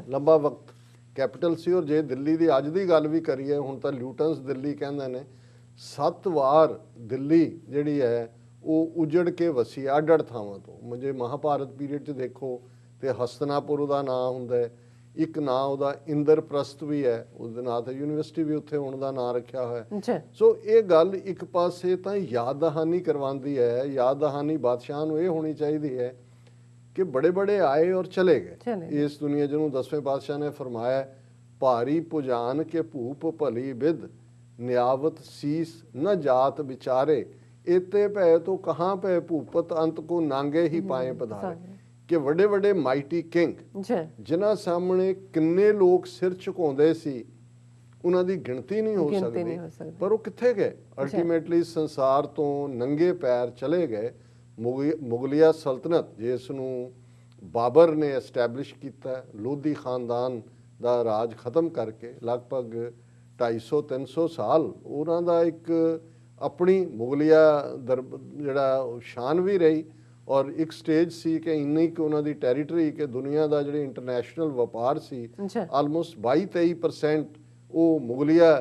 ਲੰਬਾ ਵਕਤ ਕੈਪੀਟਲ ਸੀ। ਔਰ ਜੇ ਦਿੱਲੀ ਦੀ ਅੱਜ ਦੀ ਗੱਲ ਵੀ ਕਰੀਏ, ਹੁਣ ਤਾਂ ਲਿਊਟਨਸ ਦਿੱਲੀ ਕਹਿੰਦੇ ਨੇ, 7 ਵਾਰ ਦਿੱਲੀ ਜਿਹੜੀ ਹੈ ਉਹ ਉਜੜ ਕੇ ਵਸੀ ਅੱਡ-ਅੱਡ ਥਾਵਾਂ ਤੋਂ। ਮੁਝੇ ਮਹਾਭਾਰਤ ਪੀਰੀਅਡ 'ਚ ਦੇਖੋ ਤੇ ਹਸਤਨਾਪੁਰ ਉਹਦਾ ਨਾਂ ਹੁੰਦਾ ਹੈ, ਇੱਕ ਨਾਂ ਉਹਦਾ ਇੰਦਰਪ੍ਰਸਥ ਵੀ ਹੈ, ਉਸ ਦੇ ਨਾਂ ਤੇ ਯੂਨੀਵਰਸਿਟੀ ਵੀ ਉੱਥੇ ਹੁਣ ਦਾ ਨਾਂ ਰੱਖਿਆ ਹੋਇਆ। ਸੋ ਇਹ ਗੱਲ ਇੱਕ ਪਾਸੇ ਤਾਂ ਯਾਦ ਦਹਾਨੀ ਕਰਵਾਉਂਦੀ ਹੈ। ਯਾਦ ਦਹਾਨੀ ਬਾਦਸ਼ਾਹ ਨੂੰ ਇਹ ਹੋਣੀ ਚਾਹੀਦੀ ਹੈ ਕਿ ਬੜੇ ਬੜੇ ਆਏ ਔਰ ਚਲੇ ਗਏ ਇਸ ਦੁਨੀਆ, ਜਿਹਨੂੰ 10ਵੇਂ ਪਾਤਸ਼ਾਹ ਨੇ ਫਰਮਾਇਆ, ਭਾਰੀ ਪੁਜਾਨ ਕੇ ਭੂਪ ਭਲੀ ਬਿਦ ਨਿਆਵਤ ਸੀਸ न जात विचारे इते भय तो कहाँ पे भूपत अंत को नांगे ही पाए पधारे। कि ਵੱਡੇ ਵੱਡੇ ਮਾਈਟੀ ਕਿੰਗ ਜਿਨ੍ਹਾਂ ਸਾਹਮਣੇ ਕਿੰਨੇ ਲੋਕ ਸਿਰ ਝੁਕਾਉਂਦੇ ਸੀ, ਉਹਨਾਂ ਦੀ ਗਿਣਤੀ ਨਹੀਂ ਹੋ ਸਕਦੀ, ਪਰ ਉਹ ਕਿੱਥੇ ਗਏ? ਅਲਟੀਮੇਟਲੀ ਸੰਸਾਰ ਤੋਂ ਨੰਗੇ ਪੈਰ ਚਲੇ ਗਏ। ਮੁਗਲਿਆ ਸਲਤਨਤ ਜਿਸ ਨੂੰ ਬਾਬਰ ਨੇ ਐਸਟੈਬਲਿਸ਼ ਕੀਤਾ, ਲੋਧੀ ਖਾਨਦਾਨ ਦਾ ਰਾਜ ਖਤਮ ਕਰਕੇ ਲਗਭਗ 250-300 ਸਾਲ ਉਹਨਾਂ ਦਾ ਇੱਕ ਆਪਣੀ ਮੁਗਲਿਆ ਜਿਹੜਾ ਸ਼ਾਨ ਵੀ ਰਹੀ। ਔਰ ਇੱਕ ਸਟੇਜ ਸੀ ਕਿ ਇੰਨੀ ਕਿ ਉਹਨਾਂ ਦੀ ਟੈਰੀਟਰੀ ਕਿ ਦੁਨੀਆ ਦਾ ਜਿਹੜੇ ਇੰਟਰਨੈਸ਼ਨਲ ਵਪਾਰ ਸੀ ਆਲਮੋਸਟ 22-23% ਉਹ ਮੁਗਲਿਆ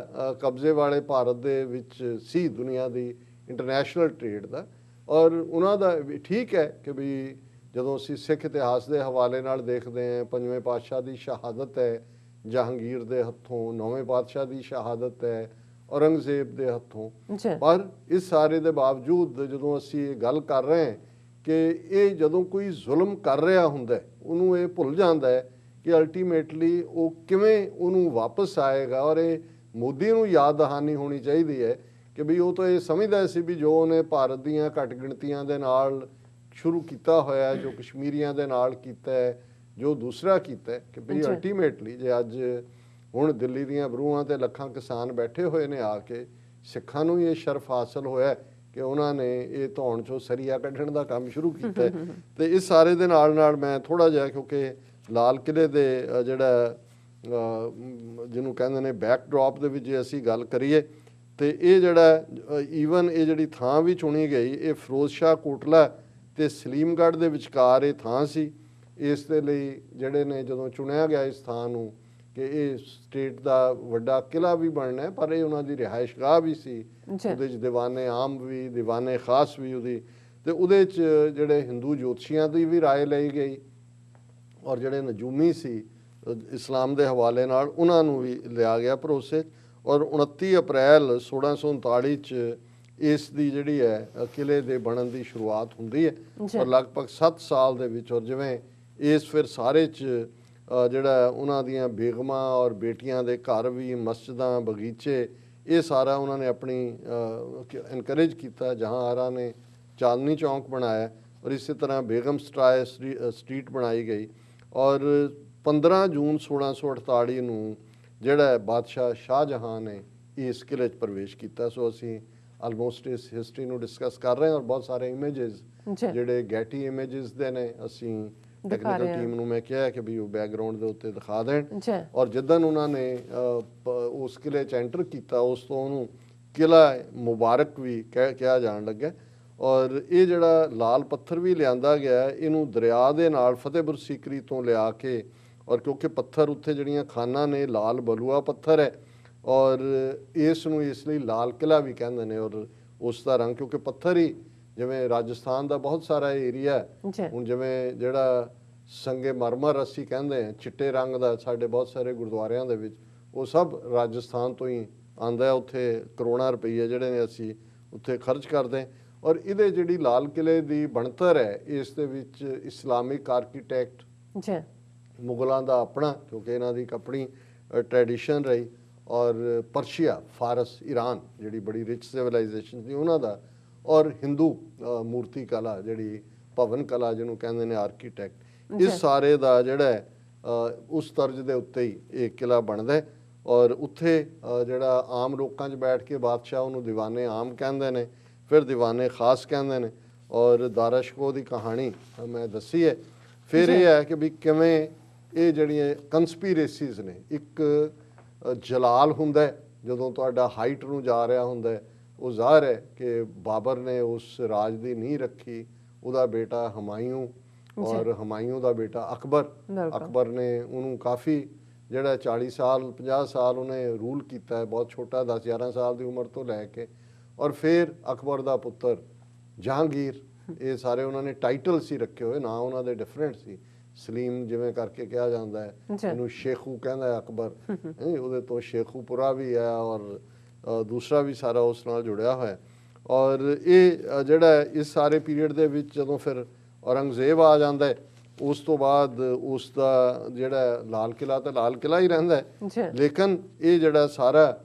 ਕਬਜ਼ੇ ਵਾਲੇ ਭਾਰਤ ਦੇ ਵਿੱਚ ਸੀ, ਦੁਨੀਆ ਦੀ ਇੰਟਰਨੈਸ਼ਨਲ ਟ੍ਰੇਡ ਦਾ। ਔਰ ਉਹਨਾਂ ਦਾ ਠੀਕ ਹੈ ਕਿ ਵੀ ਜਦੋਂ ਅਸੀਂ ਸਿੱਖ ਇਤਿਹਾਸ ਦੇ ਹਵਾਲੇ ਨਾਲ ਦੇਖਦੇ ਹਾਂ, 5ਵੇਂ ਪਾਤਸ਼ਾਹ ਦੀ ਸ਼ਹਾਦਤ ਹੈ ਜਹਾਂਗੀਰ ਦੇ ਹੱਥੋਂ, 9ਵੇਂ ਪਾਤਸ਼ਾਹ ਦੀ ਸ਼ਹਾਦਤ ਹੈ ਔਰੰਗਜ਼ੇਬ ਦੇ ਹੱਥੋਂ। ਪਰ ਇਸ ਸਾਰੇ ਦੇ ਬਾਵਜੂਦ ਜਦੋਂ ਅਸੀਂ ਇਹ ਗੱਲ ਕਰ ਰਹੇ ਹਾਂ ਕਿ ਇਹ ਜਦੋਂ ਕੋਈ ਜ਼ੁਲਮ ਕਰ ਰਿਹਾ ਹੁੰਦਾ ਉਹਨੂੰ ਇਹ ਭੁੱਲ ਜਾਂਦਾ ਹੈ ਕਿ ਅਲਟੀਮੇਟਲੀ ਉਹ ਕਿਵੇਂ ਉਹਨੂੰ ਵਾਪਸ ਆਏਗਾ। ਔਰ ਇਹ ਮੋਦੀ ਨੂੰ ਯਾਦ ਦਹਾਨੀ ਹੋਣੀ ਚਾਹੀਦੀ ਹੈ ਕਿ ਵੀ ਉਹ ਤਾਂ ਇਹ ਸਮਝਦਾ ਸੀ ਵੀ ਜੋ ਉਹਨੇ ਭਾਰਤ ਦੀਆਂ ਘੱਟ ਗਿਣਤੀਆਂ ਦੇ ਨਾਲ ਸ਼ੁਰੂ ਕੀਤਾ ਹੋਇਆ, ਜੋ ਕਸ਼ਮੀਰੀਆਂ ਦੇ ਨਾਲ ਕੀਤਾ ਹੈ, ਜੋ ਦੂਸਰਾ ਕੀਤਾ ਕਿ ਵੀ ਅਲਟੀਮੇਟਲੀ ਜੇ ਅੱਜ ਹੁਣ ਦਿੱਲੀ ਦੀਆਂ ਬਰੂਹਾਂ ਤੇ ਲੱਖਾਂ ਕਿਸਾਨ ਬੈਠੇ ਹੋਏ ਨੇ ਆ ਕੇ, ਸਿੱਖਾਂ ਨੂੰ ਇਹ ਸ਼ਰਫ ਹਾਸਲ ਹੋਇਆ ਕਿ ਉਹਨਾਂ ਨੇ ਇਹ ਧੌਣ ਚੋਂ ਸਰੀਆ ਕੱਢਣ ਦਾ ਕੰਮ ਸ਼ੁਰੂ ਕੀਤਾ। ਤੇ ਇਸ ਸਾਰੇ ਦੇ ਨਾਲ ਨਾਲ ਮੈਂ ਥੋੜਾ ਜਿਹਾ, ਕਿਉਂਕਿ ਲਾਲ ਕਿਲੇ ਦੇ ਜਿਹੜਾ ਜਿਹਨੂੰ ਕਹਿੰਦੇ ਨੇ ਬੈਕਡ੍ਰੌਪ ਦੇ ਵਿੱਚ ਜੇ ਅਸੀਂ ਗੱਲ ਕਰੀਏ ਤੇ ਇਹ ਜਿਹੜਾ ਈਵਨ ਇਹ ਜਿਹੜੀ ਥਾਂ ਵੀ ਚੁਣੀ ਗਈ, ਇਹ ਫਿਰੋਜ਼ ਸ਼ਾਹ ਕੋਟਲਾ ਤੇ ਸਲੀਮਗੜ੍ਹ ਦੇ ਵਿਚਕਾਰ ਇਹ ਥਾਂ ਸੀ। ਇਸ ਦੇ ਲਈ ਜਿਹੜੇ ਨੇ ਜਦੋਂ ਚੁਣਿਆ ਗਿਆ ਇਸ ਥਾਂ ਨੂੰ ਕਿ ਇਹ ਸਟੇਟ ਦਾ ਵੱਡਾ ਕਿਲਾ ਵੀ ਬਣਨਾ ਹੈ, ਪਰ ਇਹ ਉਹਨਾਂ ਦੀ ਰਿਹਾਇਸ਼ਗਾਹ ਵੀ ਸੀ। ਉਹਦੇ 'ਚ ਦੀਵਾਨੇ ਆਮ ਵੀ, ਦੀਵਾਨੇ ਖਾਸ ਵੀ ਉਹਦੀ, ਤੇ ਉਹਦੇ 'ਚ ਜਿਹੜੇ ਹਿੰਦੂ ਜੋਤਸ਼ੀਆਂ ਦੀ ਵੀ ਰਾਏ ਲਈ ਗਈ, ਔਰ ਜਿਹੜੇ ਨਜੂਮੀ ਸੀ ਇਸਲਾਮ ਦੇ ਹਵਾਲੇ ਨਾਲ ਉਹਨਾਂ ਨੂੰ ਵੀ ਲਿਆ ਗਿਆ ਭਰੋਸੇ। ਔਰ 29 ਅਪ੍ਰੈਲ 1639 'ਚ ਇਸ ਦੀ ਜਿਹੜੀ ਹੈ ਕਿਲੇ ਦੇ ਬਣਨ ਦੀ ਸ਼ੁਰੂਆਤ ਹੁੰਦੀ ਹੈ, ਔਰ ਲਗਭਗ 7 ਸਾਲ ਦੇ ਵਿੱਚ, ਔਰ ਜਿਵੇਂ ਇਸ ਫਿਰ ਸਾਰੇ 'ਚ ਜਿਹੜਾ ਉਹਨਾਂ ਦੀਆਂ ਬੇਗਮਾਂ ਔਰ ਬੇਟੀਆਂ ਦੇ ਘਰ ਵੀ, ਮਸਜਿਦਾਂ, ਬਗੀਚੇ, ਇਹ ਸਾਰਾ ਉਹਨਾਂ ਨੇ ਆਪਣੀ ਇਨਕਰੇਜ ਕੀਤਾ। ਜਹਾਂ ਆਰਾ ਨੇ ਚਾਂਦਨੀ ਚੌਂਕ ਬਣਾਇਆ, ਔਰ ਇਸੇ ਤਰ੍ਹਾਂ ਬੇਗਮ ਸਟਰਾਏ ਸਟਰੀਟ ਬਣਾਈ ਗਈ। ਔਰ 15 ਜੂਨ 1648 ਨੂੰ ਜਿਹੜਾ ਬਾਦਸ਼ਾਹ ਸ਼ਾਹਜਹਾਂ ਨੇ ਇਸ ਕਿਲੇ 'ਚ ਪ੍ਰਵੇਸ਼ ਕੀਤਾ। ਸੋ ਅਸੀਂ ਆਲਮੋਸਟ ਇਸ ਹਿਸਟਰੀ ਨੂੰ ਡਿਸਕਸ ਕਰ ਰਹੇ ਹਾਂ, ਔਰ ਬਹੁਤ ਸਾਰੇ ਇਮੇजेस ਜਿਹੜੇ ਗੈਟੀ ਇਮੇजेस ਦੇ ਨੇ, ਅਸੀਂ ਟੈਕਨੀਕਲ ਟੀਮ ਨੂੰ ਮੈਂ ਕਿਹਾ ਕਿ ਵੀ ਉਹ ਬੈਕਗ੍ਰਾਉਂਡ ਦੇ ਉੱਤੇ ਦਿਖਾ ਦੇਣ। ਔਰ ਜਿੱਦਣ ਉਹਨਾਂ ਨੇ ਉਸ ਕਿਲੇ 'ਚ ਐਂਟਰ ਕੀਤਾ, ਉਸ ਤੋਂ ਉਹਨੂੰ ਕਿਲਾ ਮੁਬਾਰਕ ਵੀ ਕਿਹਾ ਜਾਣ ਲੱਗਾ। ਔਰ ਇਹ ਜਿਹੜਾ ਲਾਲ ਪੱਥਰ ਵੀ ਲਿਆਂਦਾ ਗਿਆ, ਇਹਨੂੰ ਦਰਿਆ ਦੇ ਨਾਲ ਫਤਿਹਪੁਰ ਸੀਕਰੀ ਤੋਂ ਲਿਆ ਕੇ, ਔਰ ਕਿਉਂਕਿ ਪੱਥਰ ਉੱਥੇ ਜਿਹੜੀਆਂ ਖਾਨਾਂ ਨੇ ਲਾਲ ਬਲੂਆ ਪੱਥਰ ਹੈ, ਔਰ ਇਸ ਨੂੰ ਇਸ ਲਈ ਲਾਲ ਕਿਲਾ ਵੀ ਕਹਿੰਦੇ ਨੇ। ਔਰ ਉਸ ਦਾ ਰੰਗ, ਕਿਉਂਕਿ ਪੱਥਰ ਹੀ, ਜਿਵੇਂ ਰਾਜਸਥਾਨ ਦਾ ਬਹੁਤ ਸਾਰਾ ਏਰੀਆ ਹੁਣ, ਜਿਵੇਂ ਜਿਹੜਾ ਸੰਗੇ ਮਰਮਰ ਅਸੀਂ ਕਹਿੰਦੇ ਹਾਂ ਚਿੱਟੇ ਰੰਗ ਦਾ, ਸਾਡੇ ਬਹੁਤ ਸਾਰੇ ਗੁਰਦੁਆਰਿਆਂ ਦੇ ਵਿੱਚ, ਉਹ ਸਭ ਰਾਜਸਥਾਨ ਤੋਂ ਹੀ ਆਉਂਦਾ ਹੈ। ਉੱਥੇ ਕਰੋੜਾਂ ਰੁਪਈਏ ਜਿਹੜੇ ਨੇ ਅਸੀਂ ਉੱਥੇ ਖਰਚ ਕਰਦੇ। ਔਰ ਇਹਦੇ ਜਿਹੜੀ ਲਾਲ ਕਿਲੇ ਦੀ ਬਣਤਰ ਹੈ, ਇਸ ਦੇ ਵਿੱਚ ਇਸਲਾਮਿਕ ਆਰਕੀਟੈਕਟ, ਮੁਗਲਾਂ ਦਾ ਆਪਣਾ, ਕਿਉਂਕਿ ਇਹਨਾਂ ਦੀ ਇੱਕ ਆਪਣੀ ਟ੍ਰੈਡੀਸ਼ਨ ਰਹੀ, ਔਰ ਪਰਸ਼ੀਆ, ਫਾਰਸ, ਈਰਾਨ ਜਿਹੜੀ ਬੜੀ ਰਿਚ ਸਿਵਲਾਈਜੇਸ਼ਨ ਸੀ ਉਹਨਾਂ ਦਾ, ਔਰ ਹਿੰਦੂ ਮੂਰਤੀ ਕਲਾ ਜਿਹੜੀ ਭਵਨ ਕਲਾ ਜਿਹਨੂੰ ਕਹਿੰਦੇ ਨੇ ਆਰਕੀਟੈਕਟ, ਇਸ ਸਾਰੇ ਦਾ ਜਿਹੜਾ ਉਸ ਤਰਜ਼ ਦੇ ਉੱਤੇ ਹੀ ਇਹ ਕਿਲਾ ਬਣਦਾ ਹੈ। ਔਰ ਉੱਥੇ ਜਿਹੜਾ ਆਮ ਲੋਕਾਂ 'ਚ ਬੈਠ ਕੇ ਬਾਦਸ਼ਾਹ ਉਹਨੂੰ ਦੀਵਾਨੇ ਆਮ ਕਹਿੰਦੇ ਨੇ, ਫਿਰ ਦੀਵਾਨੇ ਖਾਸ ਕਹਿੰਦੇ ਨੇ। ਔਰ ਦਾਰਸ਼ਕੋ ਦੀ ਕਹਾਣੀ ਮੈਂ ਦੱਸੀ ਹੈ। ਫਿਰ ਇਹ ਹੈ ਕਿ ਵੀ ਕਿਵੇਂ ਇਹ ਜਿਹੜੀਆਂ ਕੰਸਪੀਰੇਸੀਜ਼ ਨੇ, ਇੱਕ ਜਲਾਲ ਹੁੰਦਾ ਜਦੋਂ ਤੁਹਾਡਾ ਹਾਈਟ ਨੂੰ ਜਾ ਰਿਹਾ ਹੁੰਦਾ, ਉਹ ਜ਼ਾਹਰ ਹੈ ਕਿ ਬਾਬਰ ਨੇ ਉਸ ਰਾਜ ਦੀ ਨੀਂਹ ਰੱਖੀ, ਉਹਦਾ ਬੇਟਾ ਹਮਾਯੂੰ, ਔਰ ਹਮਾਯੂੰ ਦਾ ਬੇਟਾ ਅਕਬਰ ਨੇ ਉਹਨੂੰ ਕਾਫੀ ਜਿਹੜਾ 40 ਸਾਲ 50 ਸਾਲ ਉਹਨੇ ਰੂਲ ਕੀਤਾ ਹੈ, ਬਹੁਤ ਛੋਟਾ 10-11 ਸਾਲ ਦੀ ਉਮਰ ਤੋਂ ਲੈ ਕੇ। ਔਰ ਫਿਰ ਅਕਬਰ ਦਾ ਪੁੱਤਰ ਜਹਾਂਗੀਰ, ਇਹ ਸਾਰੇ ਉਹਨਾਂ ਨੇ ਟਾਈਟਲ ਸੀ ਰੱਖੇ ਹੋਏ, ਨਾਂ ਉਹਨਾਂ ਦੇ ਡਿਫਰੈਂਟ ਸੀ। ਸਲੀਮ ਜਿਵੇਂ ਕਰਕੇ ਕਿਹਾ ਜਾਂਦਾ ਹੈ, ਇਹਨੂੰ ਸ਼ੇਖੂ ਕਹਿੰਦਾ ਹੈ ਅਕਬਰ, ਉਹਦੇ ਤੋਂ ਸ਼ੇਖੂਪੁਰਾ ਵੀ ਹੈ, ਔਰ ਦੂਸਰਾ ਵੀ ਸਾਰਾ ਉਸ ਨਾਲ ਜੁੜਿਆ ਹੋਇਆ। ਔਰ ਇਹ ਜਿਹੜਾ ਇਸ ਸਾਰੇ ਪੀਰੀਅਡ ਦੇ ਵਿੱਚ ਜਦੋਂ ਫਿਰ ਔਰੰਗਜ਼ੇਬ ਆ ਜਾਂਦਾ ਹੈ, ਉਸ ਤੋਂ ਬਾਅਦ ਉਸ ਦਾ ਜਿਹੜਾ ਲਾਲ ਕਿਲਾ ਤਾਂ ਲਾਲ ਕਿਲਾ ਹੀ ਰਹਿੰਦਾ ਹੈ, ਲੇਕਿਨ ਇਹ ਜਿਹੜਾ ਸਾਰਾ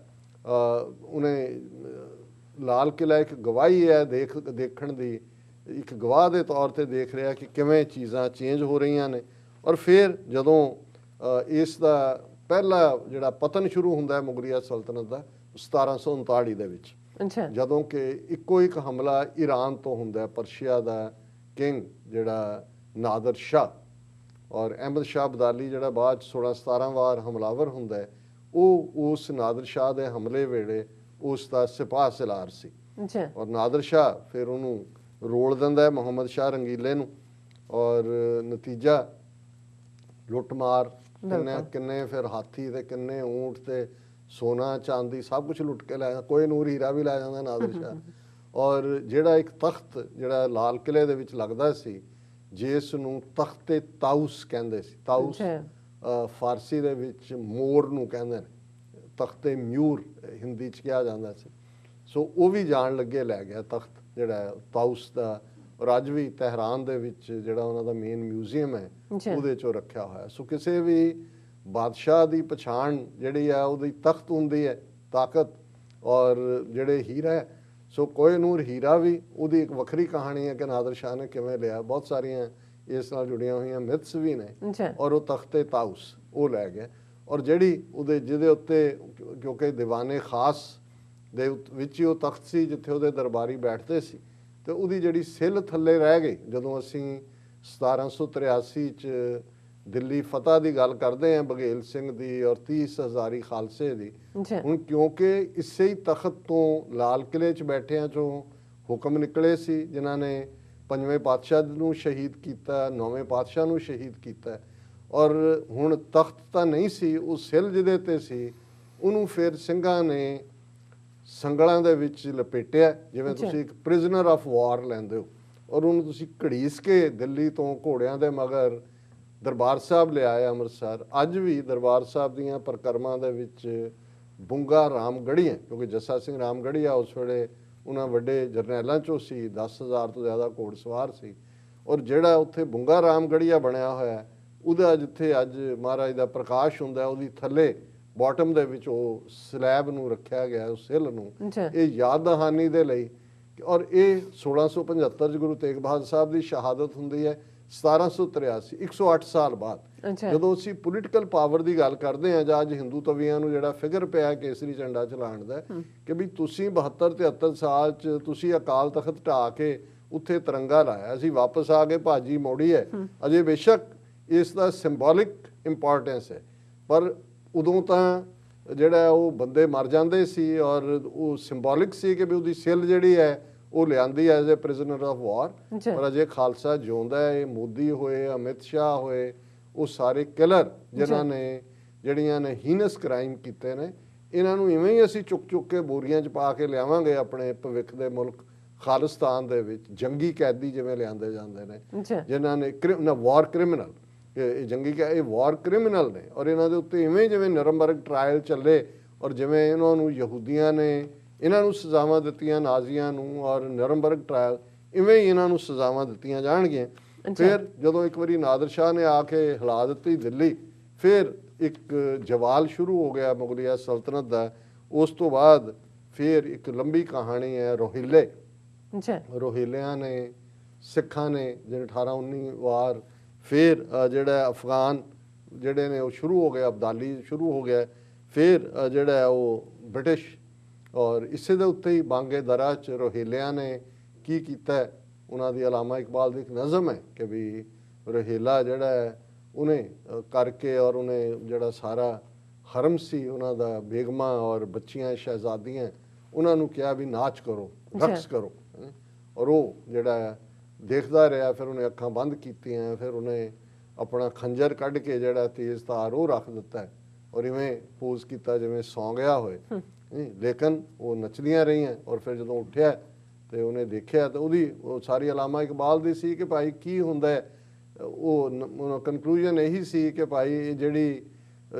ਉਹਨੇ ਲਾਲ ਕਿਲਾ ਇੱਕ ਗਵਾਹੀ ਹੈ ਦੇਖਣ ਦੀ, ਇੱਕ ਗਵਾਹ ਦੇ ਤੌਰ ਤੇ ਦੇਖ ਰਿਹਾ ਕਿ ਕਿਵੇਂ ਚੀਜ਼ਾਂ ਚੇਂਜ ਹੋ ਰਹੀਆਂ ਨੇ। ਔਰ ਫਿਰ ਜਦੋਂ ਇਸ ਦਾ ਪਹਿਲਾ ਜਿਹੜਾ ਪਤਨ ਸ਼ੁਰੂ ਹੁੰਦਾ ਹੈ ਮੁਗਲਿਆ ਸਲਤਨਤ ਦਾ 1739 ਦੇ ਵਿੱਚ, ਜਦੋਂ ਕਿ ਇੱਕੋ ਇੱਕ ਹਮਲਾ ਈਰਾਨ ਤੋਂ ਹੁੰਦਾ ਹੈ, ਪਰਸ਼ੀਆ ਦਾ ਕਿੰਗ ਜਿਹੜਾ ਨਾਦਰ ਸ਼ਾਹ, ਔਰ ਅਹਿਮਦ ਸ਼ਾਹ ਅਬਦਾਲੀ ਜਿਹੜਾ ਬਾਅਦ 16-17 ਵਾਰ ਹਮਲਾਵਰ ਹੁੰਦਾ ਹੈ, ਉਹ ਉਸ ਨਾਦਰ ਸ਼ਾਹ ਦੇ ਹਮਲੇ ਵੇਲੇ ਉਸ ਦਾ ਸਿਪਾਹ ਸਲਾਰ ਸੀ। ਔਰ ਨਾਦਰ ਸ਼ਾਹ ਫਿਰ ਉਹਨੂੰ ਰੋਲ ਦਿੰਦਾ ਹੈ ਮੁਹੰਮਦ ਸ਼ਾਹ ਰੰਗੀਲੇ ਨੂੰ, ਔਰ ਨਤੀਜਾ ਲੁੱਟਮਾਰ, ਕਿੰਨੇ ਫਿਰ ਹਾਥੀ ਤੇ ਕਿੰਨੇ ਊਂਟ ਤੇ ਸੋਨਾ ਚਾਂਦੀ ਸਭ ਕੁਝ ਲੁੱਟ ਕੇ ਲੈ ਜਾਂਦਾ, ਕੋਈ ਨੂਰ ਹੀਰਾ ਵੀ ਲੈ ਜਾਂਦਾ ਨਾਦਰ ਸ਼ਾਹ। ਔਰ ਜਿਹੜਾ ਇੱਕ ਤਖਤ ਜਿਹੜਾ ਲਾਲ ਕਿਲੇ ਦੇ ਵਿੱਚ ਲੱਗਦਾ ਸੀ, ਜਿਸ ਨੂੰ ਤਖਤੇ ਤਾਊਸ ਕਹਿੰਦੇ ਸੀ, ਤਾਊਸ ਫਾਰਸੀ ਦੇ ਵਿੱਚ ਮੋਰ ਨੂੰ ਕਹਿੰਦੇ ਨੇ, ਤਖਤੇ ਮਿਊਰ ਹਿੰਦੀ 'ਚ ਕਿਹਾ ਜਾਂਦਾ ਸੀ। ਸੋ ਉਹ ਵੀ ਜਾਣ ਲੱਗੇ ਲੈ ਗਿਆ ਤਖਤ ਜਿਹੜਾ ਤਾਊਸ ਦਾ, ਔਰ ਅੱਜ ਵੀ ਤਹਿਰਾਨ ਦੇ ਵਿੱਚ ਜਿਹੜਾ ਉਹਨਾਂ ਦਾ ਮੇਨ ਮਿਊਜ਼ੀਅਮ ਹੈ ਉਹਦੇ 'ਚੋਂ ਰੱਖਿਆ ਹੋਇਆ। ਸੋ ਕਿਸੇ ਵੀ ਬਾਦਸ਼ਾਹ ਦੀ ਪਛਾਣ ਜਿਹੜੀ ਆ ਉਹਦੀ ਤਖਤ ਹੁੰਦੀ ਹੈ, ਤਾਕਤ, ਔਰ ਜਿਹੜੇ ਹੀਰਾ ਹੈ। ਸੋ ਕੋਹਿਨੂਰ ਹੀਰਾ ਵੀ ਉਹਦੀ ਇੱਕ ਵੱਖਰੀ ਕਹਾਣੀ ਹੈ ਕਿ ਨਾਦਰ ਸ਼ਾਹ ਨੇ ਕਿਵੇਂ ਲਿਆ, ਬਹੁਤ ਸਾਰੀਆਂ ਇਸ ਨਾਲ ਜੁੜੀਆਂ ਹੋਈਆਂ ਮਿਥਸ ਵੀ ਨੇ। ਔਰ ਉਹ ਤਖਤੇ ਤਾਊਸ ਉਹ ਲੈ ਗਿਆ, ਔਰ ਜਿਹੜੀ ਉਹਦੇ ਜਿਹਦੇ ਉੱਤੇ, ਕਿਉਂਕਿ ਦੀਵਾਨੇ ਖਾਸ ਦੇ ਵਿੱਚ ਹੀ ਉਹ ਤਖਤ ਸੀ ਜਿੱਥੇ ਉਹਦੇ ਦਰਬਾਰੀ ਬੈਠਦੇ ਸੀ, ਤੇ ਉਹਦੀ ਜਿਹੜੀ ਸਿੱਲ ਥੱਲੇ ਰਹਿ ਗਈ। ਜਦੋਂ ਅਸੀਂ 1783 'ਚ ਦਿੱਲੀ ਫਤਿਹ ਦੀ ਗੱਲ ਕਰਦੇ ਹਾਂ ਬਘੇਲ ਸਿੰਘ ਦੀ ਔਰ 30 ਹਜ਼ਾਰੀ ਖਾਲਸੇ ਦੀ, ਹੁਣ ਕਿਉਂਕਿ ਇਸੇ ਹੀ ਤਖਤ ਤੋਂ ਲਾਲ ਕਿਲੇ 'ਚ ਬੈਠਿਆਂ 'ਚੋਂ ਹੁਕਮ ਨਿਕਲੇ ਸੀ ਜਿਨ੍ਹਾਂ ਨੇ 5ਵੇਂ ਪਾਤਸ਼ਾਹ ਨੂੰ ਸ਼ਹੀਦ ਕੀਤਾ, 9ਵੇਂ ਪਾਤਸ਼ਾਹ ਨੂੰ ਸ਼ਹੀਦ ਕੀਤਾ, ਔਰ ਹੁਣ ਤਖਤ ਤਾਂ ਨਹੀਂ ਸੀ, ਉਹ ਸਿਲ ਜਿਹਦੇ ਤੇ ਸੀ ਉਹਨੂੰ ਫਿਰ ਸਿੰਘਾਂ ਨੇ ਸੰਗਲਾਂ ਦੇ ਵਿੱਚ ਲਪੇਟਿਆ, ਜਿਵੇਂ ਤੁਸੀਂ ਇੱਕ ਪ੍ਰਿਜ਼ਨਰ ਆਫ ਵਾਰ ਲੈਂਦੇ ਹੋ, ਔਰ ਉਹਨੂੰ ਤੁਸੀਂ ਘੜੀਸ ਕੇ ਦਿੱਲੀ ਤੋਂ ਘੋੜਿਆਂ ਦੇ ਮਗਰ ਦਰਬਾਰ ਸਾਹਿਬ ਲਿਆਏ ਅੰਮ੍ਰਿਤਸਰ। ਅੱਜ ਵੀ ਦਰਬਾਰ ਸਾਹਿਬ ਦੀਆਂ ਪਰਿਕਰਮਾ ਦੇ ਵਿੱਚ ਬੁੰਗਾ ਰਾਮਗੜੀਆ, ਕਿਉਂਕਿ ਜੱਸਾ ਸਿੰਘ ਰਾਮਗੜੀਆ ਉਸ ਵੇਲੇ ਉਹਨਾਂ ਵੱਡੇ ਜਰਨੈਲਾਂ ਚੋਂ ਸੀ, 10,000 ਤੋਂ ਜ਼ਿਆਦਾ ਘੋੜਸਵਾਰ ਸੀ, ਔਰ ਜਿਹੜਾ ਉੱਥੇ ਬੁੰਗਾ ਰਾਮਗੜੀਆ ਬਣਿਆ ਹੋਇਆ ਉਹਦਾ ਜਿੱਥੇ ਅੱਜ ਮਹਾਰਾਜ ਦਾ ਪ੍ਰਕਾਸ਼ ਹੁੰਦਾ ਉਹਦੀ ਥੱਲੇ ਬਾਟਮ ਦੇ ਵਿੱਚ ਉਹ ਸਲੈਬ ਨੂੰ ਰੱਖਿਆ ਗਿਆ, ਉਸ ਸਿੱਲ ਨੂੰ, ਇਹ ਯਾਦ ਦਹਾਨੀ ਦੇ ਲਈ। ਔਰ ਇਹ 1675 ਚ ਗੁਰੂ ਤੇਗ ਬਹਾਦਰ ਸਾਹਿਬ ਦੀ ਸ਼ਹਾਦਤ ਹੁੰਦੀ ਹੈ 1783, 108 ਸਾਲ ਬਾਅਦ। ਜਦੋਂ ਅਸੀਂ ਪੋਲੀਟੀਕਲ ਪਾਵਰ ਦੀ ਗੱਲ ਕਰਦੇ ਹਾਂ ਜਾਂ ਅੱਜ ਹਿੰਦੂ ਤਵੀਆਂ ਨੂੰ ਜਿਹੜਾ ਫਿਗਰ ਪਿਆ ਕੇਸਰੀ ਝੰਡਾ ਚਲਾਉਣ ਦਾ ਕਿ ਵੀ ਤੁਸੀਂ 72-73 ਸਾਲ ਚ ਤੁਸੀਂ ਅਕਾਲ ਤਖਤ ਢਾਹ ਕੇ ਉੱਥੇ ਤਿਰੰਗਾ ਲਾਇਆ, ਅਸੀਂ ਵਾਪਸ ਆ ਕੇ ਭਾਜੀ ਮੋੜੀ ਹੈ। ਅਜੇ ਬੇਸ਼ੱਕ ਇਸ ਦਾ ਸਿੰਬੋਲਿਕ ਇੰਪੋਰਟੈਂਸ ਹੈ, ਪਰ ਉਦੋਂ ਤਾਂ ਜਿਹੜਾ ਉਹ ਬੰਦੇ ਮਰ ਜਾਂਦੇ ਸੀ ਔਰ ਉਹ ਸਿੰਬੋਲਿਕ ਸੀ ਕਿ ਵੀ ਉਹਦੀ ਸਿੱਲ ਜਿਹੜੀ ਹੈ ਉਹ ਲਿਆਂਦੀ ਐਜ਼ ਏ ਪ੍ਰਿਜ਼ਨਰ ਆਫ ਵਾਰ। ਪਰ ਅਜੇ ਖਾਲਸਾ ਜਿਉਂਦਾ ਹੈ। ਮੋਦੀ ਹੋਏ, ਅਮਿਤ ਸ਼ਾਹ ਹੋਏ, ਉਹ ਸਾਰੇ ਕਿਲਰ ਜਿਨ੍ਹਾਂ ਨੇ ਜਿਹੜੀਆਂ ਨੇ ਹੀਨਸ ਕ੍ਰਾਈਮ ਕੀਤੇ ਨੇ, ਇਹਨਾਂ ਨੂੰ ਇਵੇਂ ਹੀ ਅਸੀਂ ਚੁੱਕ ਚੁੱਕ ਕੇ ਬੋਰੀਆਂ 'ਚ ਪਾ ਕੇ ਲਿਆਵਾਂਗੇ ਆਪਣੇ ਭਵਿੱਖ ਦੇ ਮੁਲਕ ਖਾਲਿਸਤਾਨ ਦੇ ਵਿੱਚ। ਜੰਗੀ ਕੈਦੀ ਜਿਵੇਂ ਲਿਆਂਦੇ ਜਾਂਦੇ ਨੇ, ਜਿਨ੍ਹਾਂ ਨੇ ਵਾਰ ਕ੍ਰਿਮੀਨਲ, ਇਹ ਜੰਗੀ ਇਹ ਵਾਰ ਕ੍ਰਿਮੀਨਲ ਨੇ, ਔਰ ਇਹਨਾਂ ਦੇ ਉੱਤੇ ਇਵੇਂ ਜਿਵੇਂ ਨਰਮਬਰਗ ਟਰਾਇਲ ਚੱਲੇ ਔਰ ਜਿਵੇਂ ਇਹਨਾਂ ਨੂੰ ਯਹੂਦੀਆਂ ਨੇ ਇਹਨਾਂ ਨੂੰ ਸਜ਼ਾਵਾਂ ਦਿੱਤੀਆਂ, ਨਾਜ਼ੀਆਂ ਨੂੰ, ਔਰ ਨਰਮਬਰਗ ਟਰਾਇਲ, ਇਵੇਂ ਹੀ ਇਹਨਾਂ ਨੂੰ ਸਜ਼ਾਵਾਂ ਦਿੱਤੀਆਂ ਜਾਣਗੀਆਂ। ਫਿਰ ਜਦੋਂ ਇੱਕ ਵਾਰੀ ਨਾਦਰ ਸ਼ਾਹ ਨੇ ਆ ਕੇ ਹਿਲਾ ਦਿੱਤੀ ਦਿੱਲੀ, ਫਿਰ ਇੱਕ ਜਵਾਲ ਸ਼ੁਰੂ ਹੋ ਗਿਆ ਮੁਗਲਿਆ ਸਲਤਨਤ ਦਾ। ਉਸ ਤੋਂ ਬਾਅਦ ਫਿਰ ਇੱਕ ਲੰਬੀ ਕਹਾਣੀ ਹੈ ਰੋਹਿਲੇ। ਰੋਹਿਲਿਆਂ ਨੇ, ਸਿੱਖਾਂ ਨੇ ਜਿਹੜੇ 18-19 ਵਾਰ, ਫਿਰ ਜਿਹੜਾ ਅਫਗਾਨ ਜਿਹੜੇ ਨੇ ਉਹ ਸ਼ੁਰੂ ਹੋ ਗਿਆ, ਅਬਦਾਲੀ ਸ਼ੁਰੂ ਹੋ ਗਿਆ, ਫਿਰ ਜਿਹੜਾ ਉਹ ਬ੍ਰਿਟਿਸ਼, ਔਰ ਇਸੇ ਦੇ ਉੱਤੇ ਹੀ ਬਾਂਗੇ ਦਰਾ 'ਚ ਰੋਹਿਲਿਆਂ ਨੇ ਕੀ ਕੀਤਾ। ਉਹਨਾਂ ਦੀ ਅਲਾਮਾ ਇਕਬਾਲ ਦੀ ਇੱਕ ਨਜ਼ਮ ਹੈ ਕਿ ਵੀ ਰੋਹਿਲਾ ਜਿਹੜਾ ਹੈ ਉਹਨੇ ਕਰਕੇ, ਔਰ ਉਹਨੇ ਜਿਹੜਾ ਸਾਰਾ ਹਰਮ ਸੀ ਉਹਨਾਂ ਦਾ, ਬੇਗਮਾਂ ਔਰ ਬੱਚੀਆਂ ਸ਼ਹਿਜ਼ਾਦੀਆਂ, ਉਹਨਾਂ ਨੂੰ ਕਿਹਾ ਵੀ ਨਾਚ ਕਰੋ, ਰਕਸ ਕਰੋ, ਔਰ ਉਹ ਜਿਹੜਾ ਦੇਖਦਾ ਰਿਹਾ। ਫਿਰ ਉਹਨੇ ਅੱਖਾਂ ਬੰਦ ਕੀਤੀਆਂ, ਫਿਰ ਉਹਨੇ ਆਪਣਾ ਖੰਜਰ ਕੱਢ ਕੇ ਜਿਹੜਾ ਤੇਜ਼ ਧਾਰ ਉਹ ਰੱਖ ਦਿੱਤਾ, ਔਰ ਇਵੇਂ ਪੋਜ਼ ਕੀਤਾ ਜਿਵੇਂ ਸੌਂ ਗਿਆ ਹੋਏ। ਲੇਕਿਨ ਉਹ ਨੱਚਦੀਆਂ ਰਹੀਆਂ, ਔਰ ਫਿਰ ਜਦੋਂ ਉੱਠਿਆ ਤੇ ਉਹਨੇ ਦੇਖਿਆ ਤਾਂ ਉਹਦੀ ਉਹ ਸਾਰੀ ਅਲਾਮਾ ਇਕਬਾਲ ਦੀ ਸੀ ਕਿ ਭਾਈ ਕੀ ਹੁੰਦਾ ਹੈ। ਉਹ ਕਨਕਲੂਜਨ ਇਹੀ ਸੀ ਕਿ ਭਾਈ ਇਹ ਜਿਹੜੀ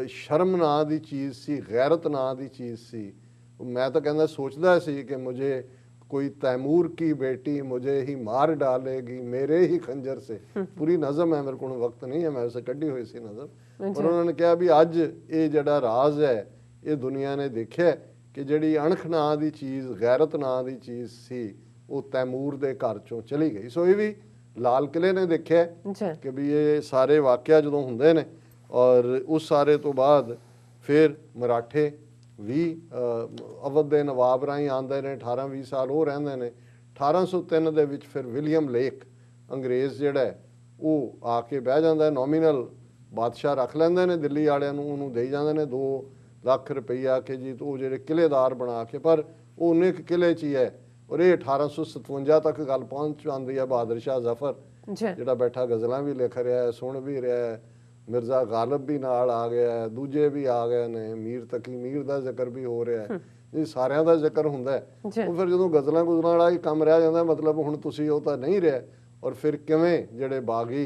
ਸ਼ਰਮ ਨਾਂ ਦੀ ਚੀਜ਼ ਸੀ, ਗੈਰਤ ਨਾਂ ਦੀ ਚੀਜ਼ ਸੀ, ਮੈਂ ਤਾਂ ਕਹਿੰਦਾ ਸੋਚਦਾ ਸੀ ਕਿ ਮੁਝੇ कोई तैमूर की बेटी मुझे ही मार डालेगी मेरे ही खंजर से। पूरी नज़म है, मेरे को वक्त नहीं है, मैं उसे कढ़ी हुई सी नज़म। और उन्होंने कहा भी अज ये जड़ा राज है ये दुनिया ने देखा कि जड़ी अणख नां दी चीज़, गैरत नां दी चीज़ सी, वो तैमूर दे घर चों चली गई। सो ये भी लाल किले ने देखा कि भी ये सारे वाकया जो होंदे ने, और उस सारे तो बाद फिर मराठे भी अवध के नवाब राही आते हैं, 18-20 साल वो रहिंदे ने। 1803 ਦੇ ਵਿੱਚ ਫਿਰ ਵਿਲੀਅਮ ਲੇਕ ਅੰਗਰੇਜ਼ ਜਿਹੜਾ ਉਹ ਆ ਕੇ ਬਹਿ ਜਾਂਦਾ, ਨੋਮੀਨਲ ਬਾਦਸ਼ਾਹ ਰੱਖ ਲੈਂਦੇ ਨੇ ਦਿੱਲੀ ਵਾਲਿਆਂ ਨੂੰ, ਉਹਨੂੰ ਦੇਈ ਜਾਂਦੇ ਨੇ 2 ਲੱਖ ਰੁਪਈਆ ਕਿ ਜੀ ਉਹ ਜਿਹੜੇ ਕਿਲੇਦਾਰ ਬਣਾ ਕੇ, ਪਰ ਉਹ ਉਨੇ ਕੁ ਕਿਲੇ 'ਚ ਹੀ ਹੈ। ਔਰ ਇਹ 1857 ਤੱਕ ਗੱਲ ਪਹੁੰਚ ਜਾਂਦੀ ਹੈ। ਬਹਾਦਰ ਸ਼ਾਹ ਜ਼ਫਰ ਜਿਹੜਾ ਬੈਠਾ ਗਜ਼ਲਾਂ ਵੀ ਲਿਖ ਰਿਹਾ ਹੈ, ਸੁਣ ਵੀ ਰਿਹਾ ਹੈ, ਮਿਰਜ਼ਾ ਗਾਲਬ ਵੀ ਨਾਲ ਆ ਗਿਆ, ਦੂਜੇ ਵੀ ਆ ਗਏ ਨੇ, ਮੀਰ ਤਕੀ ਮੀਰ ਦਾ ਜ਼ਿਕਰ ਵੀ ਹੋ ਰਿਹਾ ਹੈ, ਇਹ ਸਾਰਿਆਂ ਦਾ ਜ਼ਿਕਰ ਹੁੰਦਾ ਹੈ। ਉਹ ਫਿਰ ਜਦੋਂ ਗਜ਼ਲਾਂ ਗੁਜ਼ਲਾਂ ਵਾਲਾ ਹੀ ਕੰਮ ਰਹਿ ਜਾਂਦਾ, ਮਤਲਬ ਹੁਣ ਤੁਸੀਂ ਉਹ ਤਾਂ ਨਹੀਂ ਰਿਹਾ। ਔਰ ਫਿਰ ਕਿਵੇਂ ਜਿਹੜੇ ਬਾਗੀ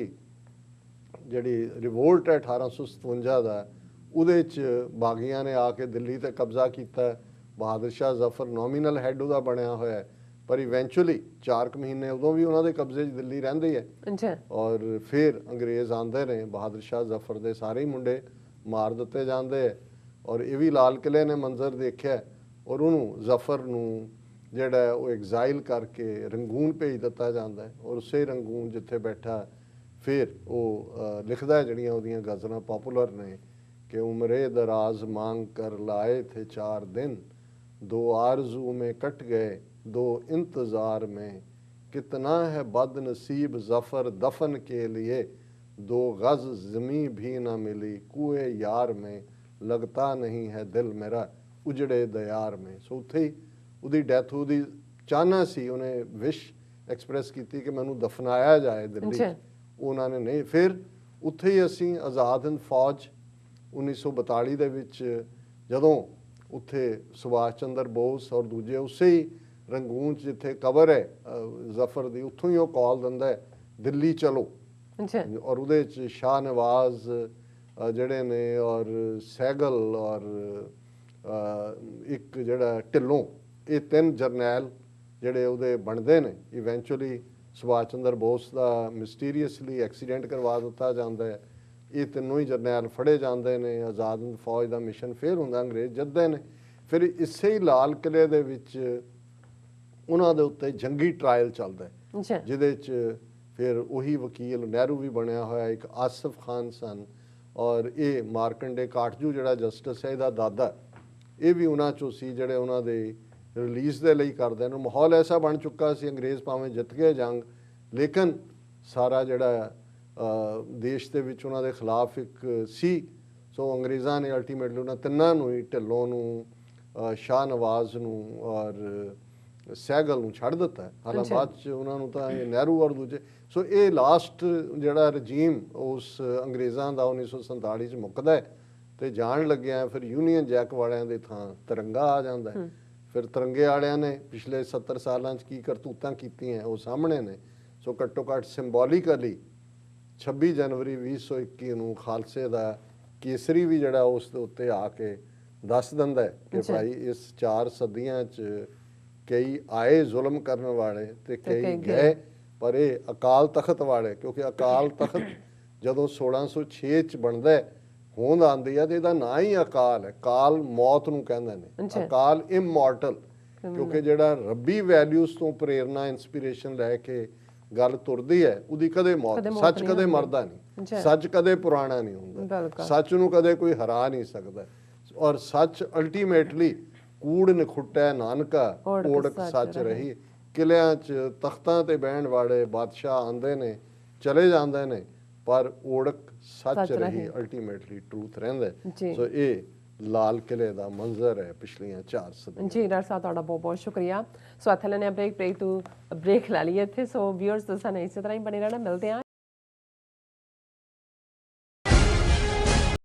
ਜਿਹੜੀ ਰਿਵੋਲਟ ਹੈ 1857 ਦਾ, ਉਹਦੇ 'ਚ ਬਾਗੀਆਂ ਨੇ ਆ ਕੇ ਦਿੱਲੀ ਤੇ ਕਬਜ਼ਾ ਕੀਤਾ। ਬਹਾਦਰ ਸ਼ਾਹ ਜ਼ਫਰ ਨੋਮੀਨਲ ਹੈਡ ਉਹਦਾ ਬਣਿਆ ਹੋਇਆ, ਪਰ ਇਵੈਂਚੁਅਲੀ 4 ਮਹੀਨੇ ਉਦੋਂ ਵੀ ਉਹਨਾਂ ਦੇ ਕਬਜ਼ੇ 'ਚ ਦਿੱਲੀ ਰਹਿੰਦੀ ਹੈ। ਔਰ ਫਿਰ ਅੰਗਰੇਜ਼ ਆਉਂਦੇ ਨੇ, ਬਹਾਦਰ ਸ਼ਾਹ ਜ਼ਫਰ ਦੇ ਸਾਰੇ ਹੀ ਮੁੰਡੇ ਮਾਰ ਦਿੱਤੇ ਜਾਂਦੇ ਹੈ। ਔਰ ਇਹ ਵੀ ਲਾਲ ਕਿਲੇ ਨੇ ਮੰਜ਼ਰ ਦੇਖਿਆ, ਔਰ ਉਹਨੂੰ ਜ਼ਫਰ ਨੂੰ ਜਿਹੜਾ ਉਹ ਐਗਜ਼ਾਈਲ ਕਰਕੇ ਰੰਗੂਨ ਭੇਜ ਦਿੱਤਾ ਜਾਂਦਾ ਹੈ। ਔਰ ਉਸੇ ਰੰਗੂਨ ਜਿੱਥੇ ਬੈਠਾ ਫਿਰ ਉਹ ਲਿਖਦਾ ਹੈ, ਜਿਹੜੀਆਂ ਉਹਦੀਆਂ ਗਜ਼ਲਾਂ ਪਪੂਲਰ ਨੇ ਕਿ ਉਮਰੇ ਦਰਾਜ਼ ਮਾंग कर लाए थे 4 दिन, 2 आरज़ू में कट गए 2 इंतज़ार में, कितना है बदनसीब ज़फ़र दफन के लिए, 2 गज़ ज़मीं भी ना मिली कुए यार में, लगता नहीं है दिल मेरा उजड़े दयार में। सो उत्थे ही ਉਹਦੀ ਡੈਥ, ਉਹਦੀ ਚਾਹਨਾ ਸੀ, ਉਹਨੇ ਵਿਸ਼ ਐਕਸਪ੍ਰੈਸ ਕੀਤੀ ਕਿ ਮੈਨੂੰ ਦਫਨਾਇਆ ਜਾਏ ਦਿੱਲੀ 'ਚ। ਉਹਨਾਂ ਨੇ ਨਹੀਂ, ਫਿਰ ਉੱਥੇ ਹੀ ਅਸੀਂ ਆਜ਼ਾਦ ਹਿੰਦ ਫੌਜ 1942 ਦੇ ਵਿੱਚ ਜਦੋਂ ਉੱਥੇ ਸੁਭਾਸ਼ ਚੰਦਰ ਬੋਸ ਔਰ ਦੂਜੇ ਉਸੇ ਹੀ ਰੰਗੂਨ 'ਚ ਜਿੱਥੇ ਕਬਰ ਹੈ ਜ਼ਫਰ ਦੀ, ਉੱਥੋਂ ਹੀ ਉਹ ਕਾਲ ਦਿੰਦਾ ਹੈ ਦਿੱਲੀ ਚਲੋ। ਅੱਛਾ ਔਰ ਉਹਦੇ 'ਚ ਸ਼ਾਹ ਨਵਾਜ਼ ਜਿਹੜੇ ਨੇ ਔਰ ਸਹਿਗਲ ਔਰ ਇੱਕ ਜਿਹੜਾ ਢਿੱਲੋਂ, ਇਹ 3 ਜਰਨੈਲ ਜਿਹੜੇ ਉਹਦੇ ਬਣਦੇ ਨੇ। ਇਵੈਂਚੁਅਲੀ ਸੁਭਾਸ਼ ਚੰਦਰ ਬੋਸ ਦਾ ਮਿਸਟੀਰੀਅਸਲੀ ਐਕਸੀਡੈਂਟ ਕਰਵਾ ਦਿੱਤਾ ਜਾਂਦਾ ਹੈ। ਇਹ ਤਿੰਨੋਂ ਹੀ ਜਰਨੈਲ ਫੜੇ ਜਾਂਦੇ ਨੇ। ਆਜ਼ਾਦ ਹਿੰਦ ਫੌਜ ਦਾ ਮਿਸ਼ਨ ਫੇਰ ਹੁੰਦਾ, ਅੰਗਰੇਜ਼ ਜਿੱਤਦੇ ਨੇ। ਫਿਰ ਇਸੇ ਹੀ ਲਾਲ ਕਿਲੇ ਦੇ ਵਿੱਚ ਉਹਨਾਂ ਦੇ ਉੱਤੇ ਜੰਗੀ ਟਰਾਇਲ ਚੱਲਦਾ ਹੈ, ਅੱਛਾ ਜਿਹਦੇ 'ਚ ਫਿਰ ਉਹੀ ਵਕੀਲ ਨਹਿਰੂ ਵੀ ਬਣਿਆ ਹੋਇਆ, ਇੱਕ ਆਸਿਫ ਖਾਨ ਸਨ, ਔਰ ਇਹ ਮਾਰਕੰਡੇ ਕਾਟਜੂ ਜਿਹੜਾ ਜਸਟਿਸ ਹੈ ਇਹਦਾ ਦਾਦਾ, ਇਹ ਵੀ ਉਹਨਾਂ 'ਚੋਂ ਸੀ ਜਿਹੜੇ ਉਹਨਾਂ ਦੇ ਰਿਲੀਜ਼ ਦੇ ਲਈ ਕਰਦੇ ਨੇ। ਮਾਹੌਲ ਐਸਾ ਬਣ ਚੁੱਕਾ ਸੀ, ਅੰਗਰੇਜ਼ ਭਾਵੇਂ ਜਿੱਤ ਗਏ ਜੰਗ, ਲੇਕਿਨ ਸਾਰਾ ਜਿਹੜਾ ਦੇਸ਼ ਦੇ ਵਿੱਚ ਉਹਨਾਂ ਦੇ ਖਿਲਾਫ ਇੱਕ ਸੀ। ਸੋ ਅੰਗਰੇਜ਼ਾਂ ਨੇ ਅਲਟੀਮੇਟਲੀ ਉਹਨਾਂ ਤਿੰਨਾਂ ਨੂੰ ਹੀ, ਢਿੱਲੋਂ ਨੂੰ, ਸ਼ਾਹ ਨਵਾਜ਼ ਨੂੰ ਔਰ ਸਹਿਗਲ ਨੂੰ ਛੱਡ ਦਿੱਤਾ। ਹਾਲਾਂਕਿ ਬਾਅਦ 'ਚ ਉਹਨਾਂ ਨੂੰ ਤਾਂ ਨਹਿਰੂ ਔਰ ਦੂਜੇ। ਸੋ ਇਹ ਲਾਸਟ ਜਿਹੜਾ ਰਜੀਮ ਉਸ ਅੰਗਰੇਜ਼ਾਂ ਦਾ 1947 'ਚ ਮੁੱਕਦਾ ਹੈ ਤੇ ਜਾਣ ਲੱਗਿਆ ਫਿਰ ਯੂਨੀਅਨ ਜੈਕ ਵਾਲਿਆਂ ਦੇ ਥਾਂ ਤਿਰੰਗਾ ਆ ਜਾਂਦਾ। ਫਿਰ ਤਿਰੰਗੇ ਵਾਲਿਆਂ ਨੇ ਪਿਛਲੇ 70 ਸਾਲਾਂ 'ਚ ਕੀ ਕਰਤੂਤਾਂ ਕੀਤੀਆਂ ਉਹ ਸਾਹਮਣੇ ਨੇ। ਸੋ ਘੱਟੋ ਘੱਟ ਸਿੰਬੋਲਿਕਲੀ 26 ਜਨਵਰੀ 2021 ਨੂੰ ਖਾਲਸੇ ਦਾ ਕੇਸਰੀ ਵੀ ਜਿਹੜਾ ਉਸ ਦੇ ਉੱਤੇ ਆ ਕੇ ਦੱਸ ਦਿੰਦਾ ਹੈ ਕਿ ਭਾਈ ਇਸ 4 ਸਦੀਆਂ 'ਚ ਕਈ ਆਏ ਜ਼ੁਲਮ ਕਰਨ ਵਾਲੇ ਤੇ ਕਈ ਗਏ, ਪਰ ਇਹ ਅਕਾਲ ਤਖਤ ਵਾਲੇ, ਕਿਉਂਕਿ ਅਕਾਲ ਤਖਤ ਜਦੋਂ 1606 'ਚ ਬਣਦਾ ਹੈ, ਹੋਂਦ ਆਉਂਦੀ ਹੈ ਤੇ ਇਹਦਾ ਨਾਂ ਹੀ ਅਕਾਲ ਹੈ। ਕਾਲ ਮੌਤ ਨੂੰ ਕਹਿੰਦੇ ਨੇ, ਅਕਾਲ ਇਮੋਰਟਲ, ਕਿਉਂਕਿ ਜਿਹੜਾ ਰੱਬੀ ਵੈਲਿਊਜ਼ ਤੋਂ ਪ੍ਰੇਰਨਾ ਇੰਸਪੀਰੇਸ਼ਨ ਲੈ ਕੇ ਗੱਲ ਤੁਰਦੀ ਹੈ ਉਹਦੀ ਕਦੇ ਮੌਤ, ਸੱਚ ਕਦੇ ਮਰਦਾ ਨਹੀਂ, ਸੱਚ ਕਦੇ ਪੁਰਾਣਾ ਨਹੀਂ ਹੁੰਦਾ, ਸੱਚ ਨੂੰ ਕਦੇ ਕੋਈ ਹਰਾ ਨਹੀਂ ਸਕਦਾ। ਔਰ ਸੱਚ ਅਲਟੀਮੇਟਲੀ ਕੂੜ ਨਖੁੱਟੈ ਨਾਨਕਾ ਓੜਕ ਸੱਚ ਰਹੀ। ਕਿਲਿਆਂ 'ਚ ਤਖਤਾਂ ਤੇ ਬਹਿਣ ਵਾਲੇ ਬਾਦਸ਼ਾਹ ਆਉਂਦੇ ਨੇ ਚਲੇ ਜਾਂਦੇ ਨੇ, ਪਰ ਓੜਕ ਸੱਚ ਰਹੀ, ਅਲਟੀਮੇਟਲੀ ਟਰੂਥ ਰਹਿੰਦਾ। ਸੋ ਇਹ ਲਾਲ ਕਿਲੇ ਦਾ ਮੰਜ਼ਰ ਹੈ ਪਿਛਲੀਆਂ 4 ਸਦੀਆਂ। ਜੀ ਡਾਕਟਰ ਸਾਹਿਬ ਤੁਹਾਡਾ ਬਹੁਤ ਬਹੁਤ ਸ਼ੁਕਰੀਆ। ਸੋ ਇੱਥੇ ਲੈਣੇ ਬ੍ਰੇਕ ਤੋਂ ਬ੍ਰੇਕ ਲੈ ਲਈਏ ਇੱਥੇ। ਸੋ ਵਿਊਅਰਸ ਤੁਸੀਂ ਇਸੇ ਤਰ੍ਹਾਂ ਹੀ ਬਣੇ ਰਹਿਣਾ, ਮਿਲਦੇ ਹਾਂ।